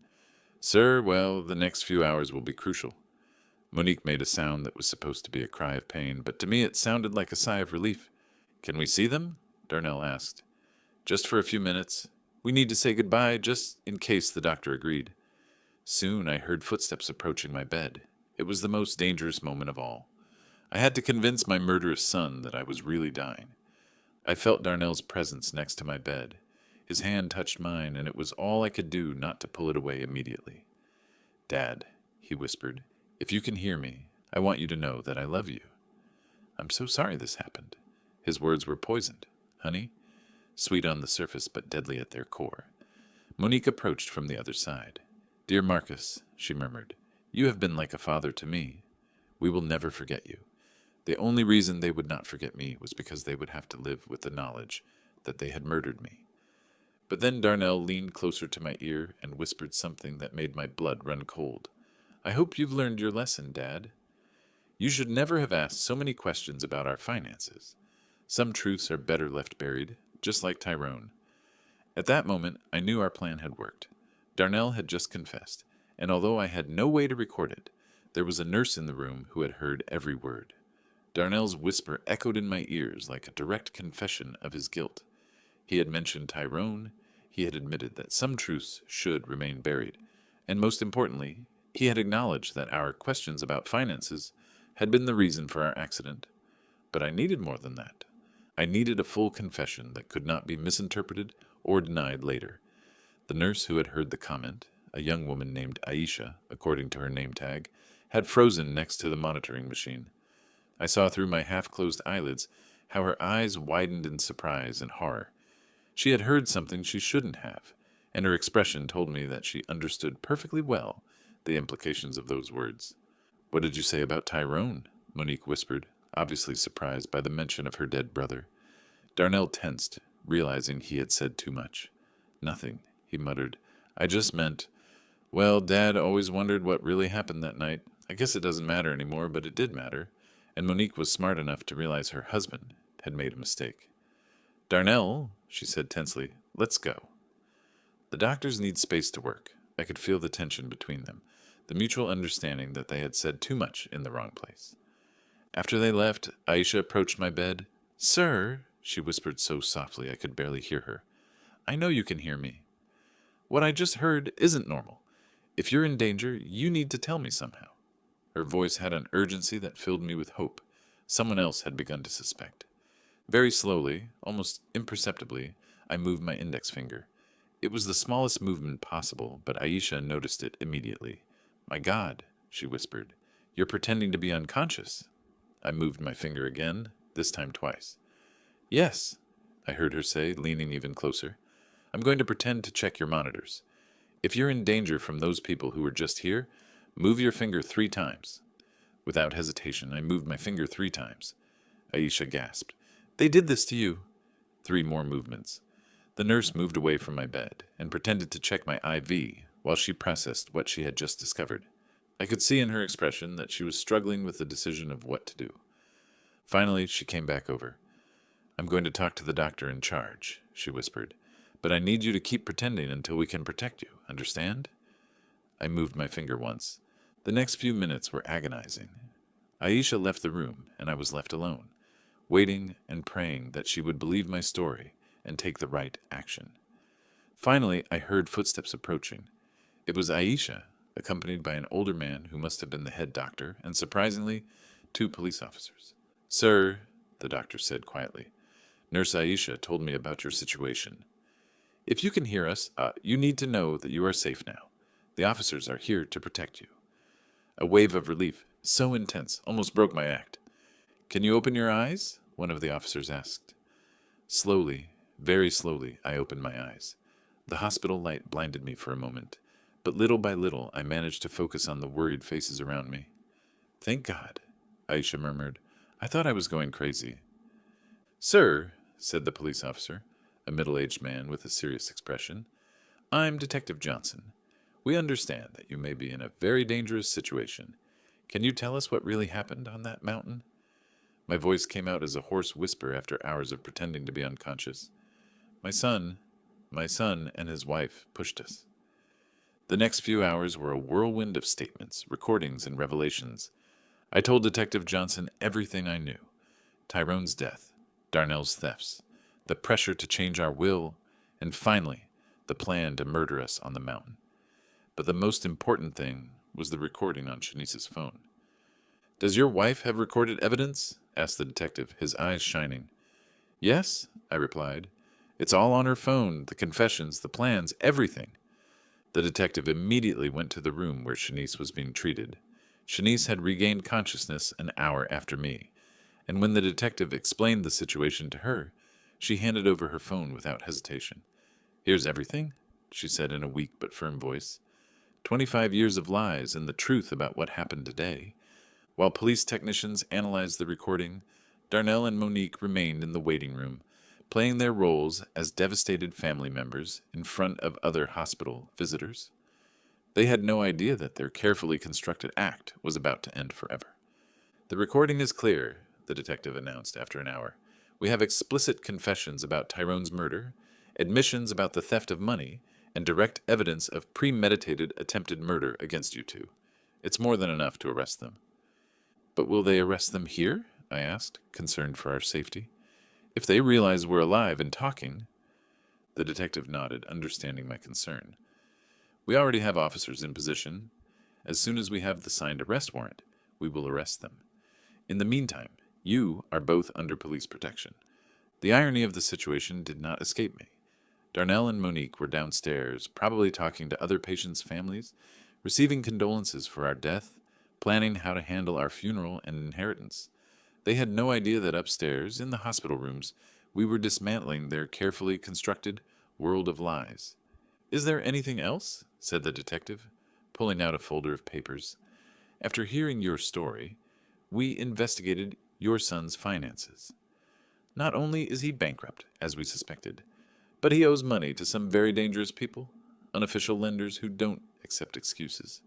Sir, well, the next few hours will be crucial. Monique made a sound that was supposed to be a cry of pain, but to me it sounded like a sigh of relief. Can we see them? Darnell asked. Just for a few minutes. We need to say goodbye, just in case, the doctor agreed. Soon I heard footsteps approaching my bed. It It was the most dangerous moment of all. I had to convince my murderous son that I was really dying. I felt Darnell's presence next to my bed. His hand touched mine, and it was all I could do not to pull it away immediately. "Dad," he whispered, "if you can hear me, I want you to know that I love you." "I'm so sorry this happened." His words were poisoned. "Honey," sweet on the surface but deadly at their core. Monique approached from the other side. "Dear Marcus," she murmured, "you have been like a father to me. We will never forget you." The only reason they would not forget me was because they would have to live with the knowledge that they had murdered me. But then Darnell leaned closer to my ear and whispered something that made my blood run cold. "I hope you've learned your lesson, Dad. You should never have asked so many questions about our finances. Some truths are better left buried, just like Tyrone." At that moment, I knew our plan had worked. Darnell had just confessed, and although I had no way to record it, there was a nurse in the room who had heard every word. Darnell's whisper echoed in my ears like a direct confession of his guilt. He had mentioned Tyrone, he had admitted that some truths should remain buried, and most importantly, he had acknowledged that our questions about finances had been the reason for our accident. But I needed more than that. I needed a full confession that could not be misinterpreted or denied later. The nurse who had heard the comment, a young woman named Aisha, according to her name tag, had frozen next to the monitoring machine. I saw through my half-closed eyelids how her eyes widened in surprise and horror. She had heard something she shouldn't have, and her expression told me that she understood perfectly well the implications of those words. "What did you say about Tyrone?" Monique whispered, obviously surprised by the mention of her dead brother. Darnell tensed, realizing he had said too much. "Nothing," he muttered. "I just meant, well, Dad always wondered what really happened that night. I guess it doesn't matter anymore, but it did matter." And Monique was smart enough to realize her husband had made a mistake. "Darnell," she said tensely, "let's go." The doctors need space to work. I could feel the tension between them, the mutual understanding that they had said too much in the wrong place. After they left, Aisha approached my bed. "Sir," she whispered so softly I could barely hear her, "I know you can hear me. What I just heard isn't normal. If you're in danger, you need to tell me somehow." Her voice had an urgency that filled me with hope. Someone else had begun to suspect. Very slowly, almost imperceptibly, I moved my index finger. It was the smallest movement possible, but Aisha noticed it immediately. "My God," she whispered, "you're pretending to be unconscious." I moved my finger again, this time twice. "Yes," I heard her say, leaning even closer. "I'm going to pretend to check your monitors. If you're in danger from those people who were just here, move your finger 3 times." Without hesitation, I moved my finger 3 times. Aisha gasped. "They did this to you." 3 more movements. The nurse moved away from my bed and pretended to check my IV while she processed what she had just discovered. I could see in her expression that she was struggling with the decision of what to do. Finally, she came back over. "I'm going to talk to the doctor in charge," she whispered, "but I need you to keep pretending until we can protect you. Understand?" I moved my finger once. The next few minutes were agonizing. Aisha left the room, and I was left alone, waiting and praying that she would believe my story and take the right action. Finally, I heard footsteps approaching. It was Aisha, accompanied by an older man who must have been the head doctor, and surprisingly, 2 police officers. "Sir," the doctor said quietly, "Nurse Aisha told me about your situation. If you can hear us, you need to know that you are safe now. The officers are here to protect you." A wave of relief, so intense, almost broke my act. "Can you open your eyes?" one of the officers asked. Slowly, very slowly, I opened my eyes. The hospital light blinded me for a moment, but little by little I managed to focus on the worried faces around me. "Thank God," Aisha murmured. "I thought I was going crazy." "Sir," said the police officer, a middle-aged man with a serious expression, "I'm Detective Johnson. We understand that you may be in a very dangerous situation. Can you tell us what really happened on that mountain?" My voice came out as a hoarse whisper after hours of pretending to be unconscious. My son and his wife pushed us." The next few hours were a whirlwind of statements, recordings, and revelations. I told Detective Johnson everything I knew. Tyrone's death, Darnell's thefts, the pressure to change our will, and finally, the plan to murder us on the mountain. But the most important thing was the recording on Shanice's phone. Does your wife have recorded evidence? Asked the detective, his eyes shining. Yes, I replied. It's all on her phone, the confessions, the plans, everything. The detective immediately went to the room where Shanice was being treated. Shanice had regained consciousness an hour after me, and when the detective explained the situation to her, she handed over her phone without hesitation. Here's everything, she said in a weak but firm voice. 25 years of lies and the truth about what happened today. While police technicians analyzed the recording, Darnell and Monique remained in the waiting room, playing their roles as devastated family members in front of other hospital visitors. They had no idea that their carefully constructed act was about to end forever. The recording is clear, the detective announced after an hour. We have explicit confessions about Tyrone's murder, admissions about the theft of money, and direct evidence of premeditated attempted murder against you two. It's more than enough to arrest them. But will they arrest them here? I asked, concerned for our safety. If they realize we're alive and talking. The detective nodded, understanding my concern. We already have officers in position. As soon as we have the signed arrest warrant, we will arrest them. In the meantime, you are both under police protection. The irony of the situation did not escape me. Darnell and Monique were downstairs, probably talking to other patients' families, receiving condolences for our death, planning how to handle our funeral and inheritance. They had no idea that upstairs, in the hospital rooms, we were dismantling their carefully constructed world of lies. Is there anything else? Said the detective, pulling out a folder of papers. After hearing your story, we investigated your son's finances. Not only is he bankrupt, as we suspected, but he owes money to some very dangerous people, unofficial lenders who don't accept excuses.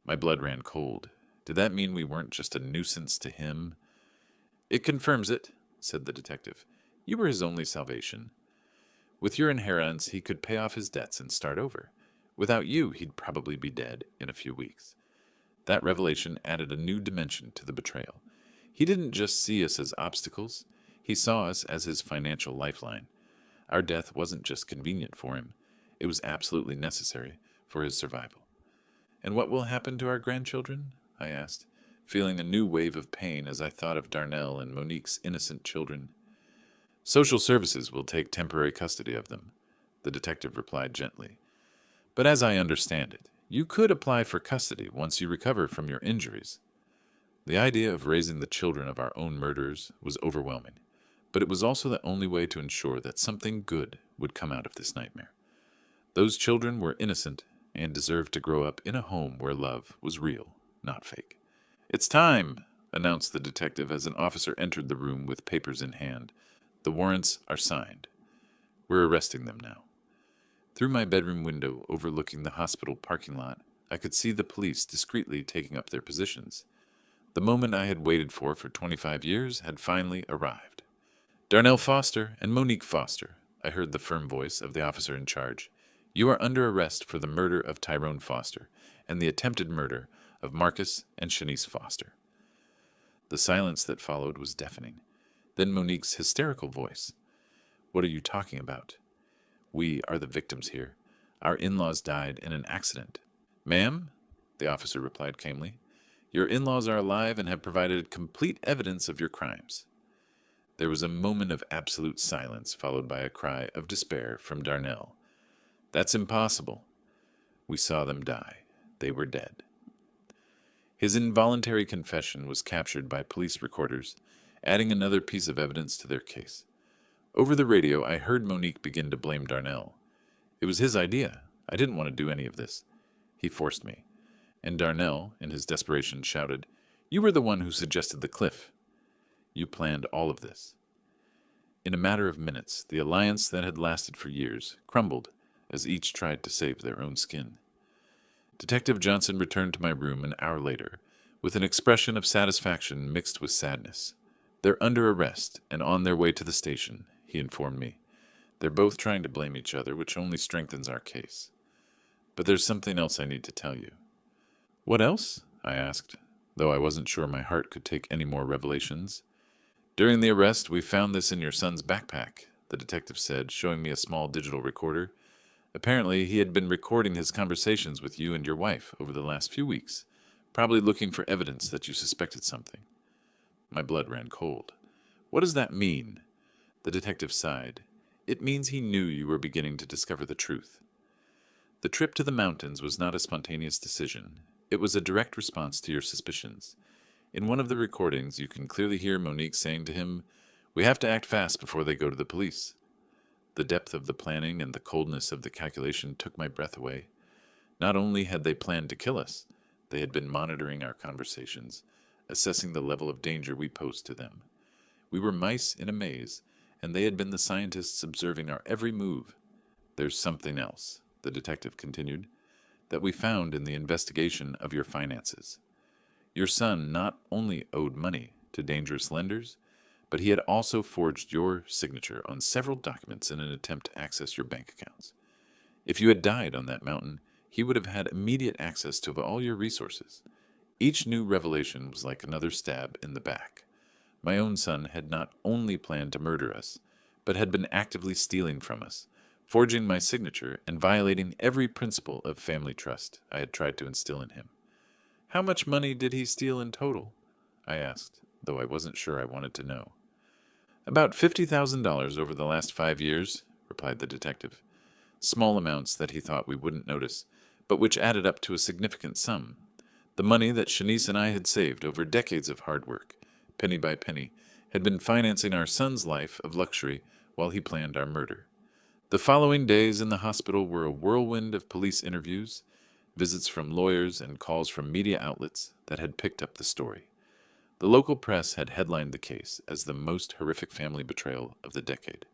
My blood ran cold. Did that mean we weren't just a nuisance to him? It confirms it, said the detective. You were his only salvation. With your inheritance, he could pay off his debts and start over. Without you, he'd probably be dead in a few weeks. That revelation added a new dimension to the betrayal. He didn't just see us as obstacles. He saw us as his financial lifeline. Our death wasn't just convenient for him. It was absolutely necessary for his survival. And what will happen to our grandchildren? I asked, feeling a new wave of pain as I thought of Darnell and Monique's innocent children. Social services will take temporary custody of them, the detective replied gently. But as I understand it, you could apply for custody once you recover from your injuries. The idea of raising the children of our own murderers was overwhelming, but it was also the only way to ensure that something good would come out of this nightmare. Those children were innocent and deserved to grow up in a home where love was real, not fake. It's time, announced the detective as an officer entered the room with papers in hand. The warrants are signed. We're arresting them now. Through my bedroom window overlooking the hospital parking lot, I could see the police discreetly taking up their positions. The moment I had waited for 25 years had finally arrived. Darnell Foster and Monique Foster, I heard the firm voice of the officer in charge. You are under arrest for the murder of Tyrone Foster and the attempted murder of Marcus and Shanice Foster. The silence that followed was deafening. Then Monique's hysterical voice. What are you talking about? We are the victims here. Our in-laws died in an accident. Ma'am, the officer replied calmly, your in-laws are alive and have provided complete evidence of your crimes. There was a moment of absolute silence, followed by a cry of despair from Darnell. That's impossible. We saw them die. They were dead. His involuntary confession was captured by police recorders, adding another piece of evidence to their case. Over the radio, I heard Monique begin to blame Darnell. It was his idea. I didn't want to do any of this. He forced me. And Darnell, in his desperation, shouted, You were the one who suggested the cliff. You planned all of this. In a matter of minutes, the alliance that had lasted for years crumbled as each tried to save their own skin. Detective Johnson returned to my room an hour later with an expression of satisfaction mixed with sadness. They're under arrest and on their way to the station, he informed me. They're both trying to blame each other, which only strengthens our case. But there's something else I need to tell you. What else? I asked, though I wasn't sure my heart could take any more revelations. During the arrest, we found this in your son's backpack, the detective said, showing me a small digital recorder. Apparently, he had been recording his conversations with you and your wife over the last few weeks, probably looking for evidence that you suspected something. My blood ran cold. What does that mean? The detective sighed. It means he knew you were beginning to discover the truth. The trip to the mountains was not a spontaneous decision. It was a direct response to your suspicions. In one of the recordings, you can clearly hear Monique saying to him, "We have to act fast before they go to the police." The depth of the planning and the coldness of the calculation took my breath away. Not only had they planned to kill us, they had been monitoring our conversations, assessing the level of danger we posed to them. We were mice in a maze, and they had been the scientists observing our every move. "There's something else," the detective continued, "that we found in the investigation of your finances. Your son not only owed money to dangerous lenders, but he had also forged your signature on several documents in an attempt to access your bank accounts. If you had died on that mountain, he would have had immediate access to all your resources. Each new revelation was like another stab in the back. My own son had not only planned to murder us, but had been actively stealing from us, forging my signature and violating every principle of family trust I had tried to instill in him." "How much money did he steal in total?" I asked, though I wasn't sure I wanted to know. "About $50,000 over the last 5 years, replied the detective. Small amounts that he thought we wouldn't notice, but which added up to a significant sum. The money that Shanice and I had saved over decades of hard work, penny by penny, had been financing our son's life of luxury while he planned our murder. The following days in the hospital were a whirlwind of police interviews, visits from lawyers, and calls from media outlets that had picked up the story. The local press had headlined the case as the most horrific family betrayal of the decade,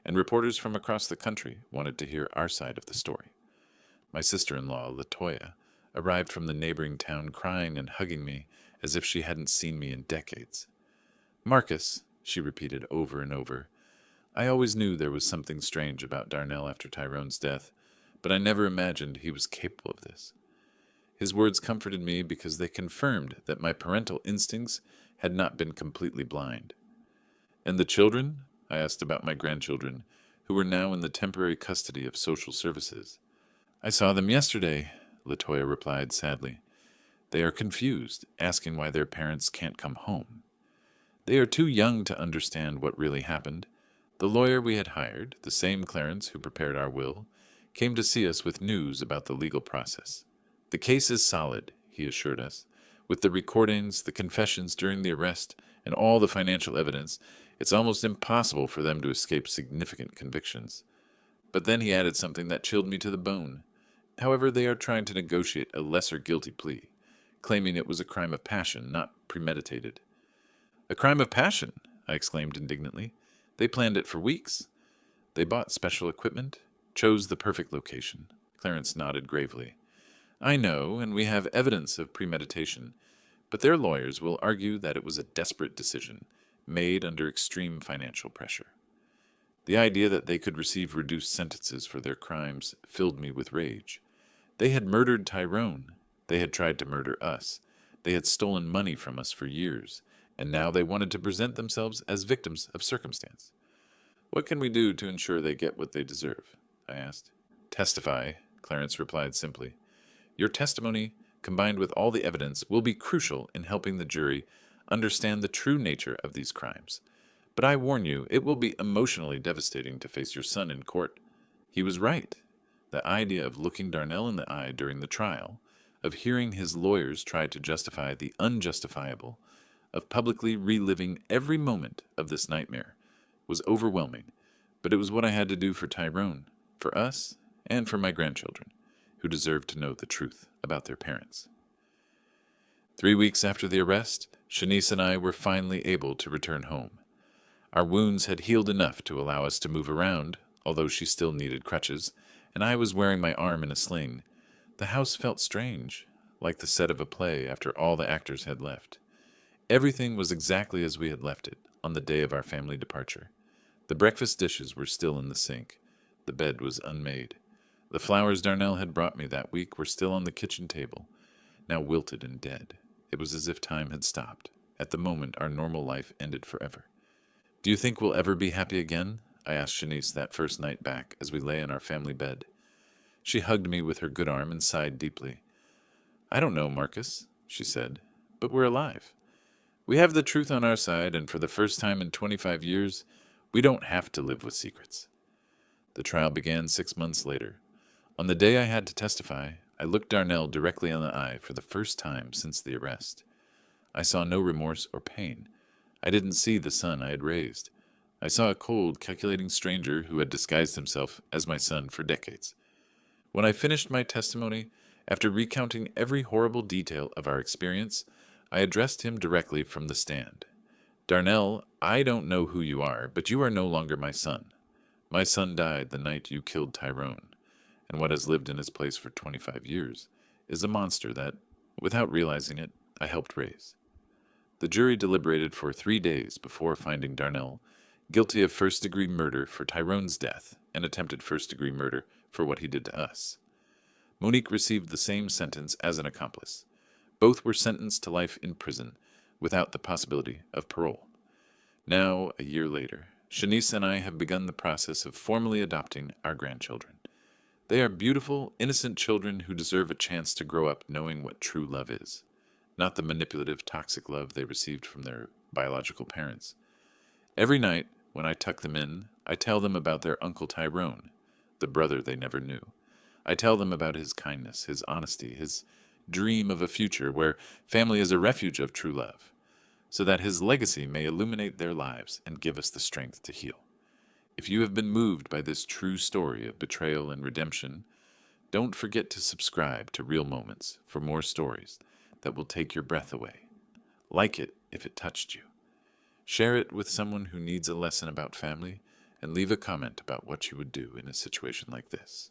and reporters from across the country wanted to hear our side of the story. My sister-in-law, Latoya, arrived from the neighboring town crying and hugging me as if she hadn't seen me in decades. "Marcus," she repeated over and over. I always knew there was something strange about Darnell after Tyrone's death, but I never imagined he was capable of this. His words comforted me because they confirmed that my parental instincts had not been completely blind. "And the children?" I asked about my grandchildren, who were now in the temporary custody of social services. "I saw them yesterday," Latoya replied sadly. "They are confused, asking why their parents can't come home. They are too young to understand what really happened. The lawyer we had hired, the same Clarence who prepared our will, came to see us with news about the legal process. The case is solid," he assured us. "With the recordings, the confessions during the arrest, and all the financial evidence, it's almost impossible for them to escape significant convictions." But then he added something that chilled me to the bone. "However, they are trying to negotiate a lesser guilty plea, claiming it was a crime of passion, not premeditated." "A crime of passion?" I exclaimed indignantly. "They planned it for weeks. They bought special equipment, chose the perfect location." Clarence nodded gravely. "I know, and we have evidence of premeditation, but their lawyers will argue that it was a desperate decision, made under extreme financial pressure." The idea that they could receive reduced sentences for their crimes filled me with rage. They had murdered Tyrone. They had tried to murder us. They had stolen money from us for years, and now they wanted to present themselves as victims of circumstance. "What can we do to ensure they get what they deserve?" I asked. "Testify," Clarence replied simply. "Your testimony, combined with all the evidence, will be crucial in helping the jury understand the true nature of these crimes. But I warn you, it will be emotionally devastating to face your son in court." He was right. The idea of looking Darnell in the eye during the trial, of hearing his lawyers try to justify the unjustifiable, of publicly reliving every moment of this nightmare, was overwhelming, but it was what I had to do for Tyrone, for us, and for my grandchildren, who deserved to know the truth about their parents. 3 weeks after the arrest, Shanice and I were finally able to return home. Our wounds had healed enough to allow us to move around, although she still needed crutches, and I was wearing my arm in a sling. The house felt strange, like the set of a play after all the actors had left. Everything was exactly as we had left it on the day of our family departure. The breakfast dishes were still in the sink. The bed was unmade. The flowers Darnell had brought me that week were still on the kitchen table, now wilted and dead. It was as if time had stopped. At the moment, our normal life ended forever. "Do you think we'll ever be happy again?" I asked Shanice that first night back as we lay in our family bed. She hugged me with her good arm and sighed deeply. "I don't know, Marcus. she said, "but we're alive. We have the truth on our side, and for the first time in 25 years, we don't have to live with secrets." The trial began 6 months later. On the day I had to testify, I looked Darnell directly in the eye for the first time since the arrest. I saw no remorse or pain. I didn't see the son I had raised. I saw a cold, calculating stranger who had disguised himself as my son for decades. When I finished my testimony, after recounting every horrible detail of our experience, I addressed him directly from the stand. "Darnell, I don't know who you are, but you are no longer my son. My son died the night you killed Tyrone, and what has lived in his place for 25 years is a monster that, without realizing it, I helped raise." The jury deliberated for 3 days before finding Darnell guilty of first-degree murder for Tyrone's death and attempted first-degree murder for what he did to us. Monique received the same sentence as an accomplice. Both were sentenced to life in prison without the possibility of parole. Now, a year later, Shanice and I have begun the process of formally adopting our grandchildren. They are beautiful, innocent children who deserve a chance to grow up knowing what true love is, not the manipulative, toxic love they received from their biological parents. Every night, when I tuck them in, I tell them about their Uncle Tyrone, the brother they never knew. I tell them about his kindness, his honesty, his dream of a future where family is a refuge of true love, so that his legacy may illuminate their lives and give us the strength to heal. If you have been moved by this true story of betrayal and redemption, don't forget to subscribe to Real Moments for more stories that will take your breath away. Like it if it touched you. Share it with someone who needs a lesson about family, and leave a comment about what you would do in a situation like this.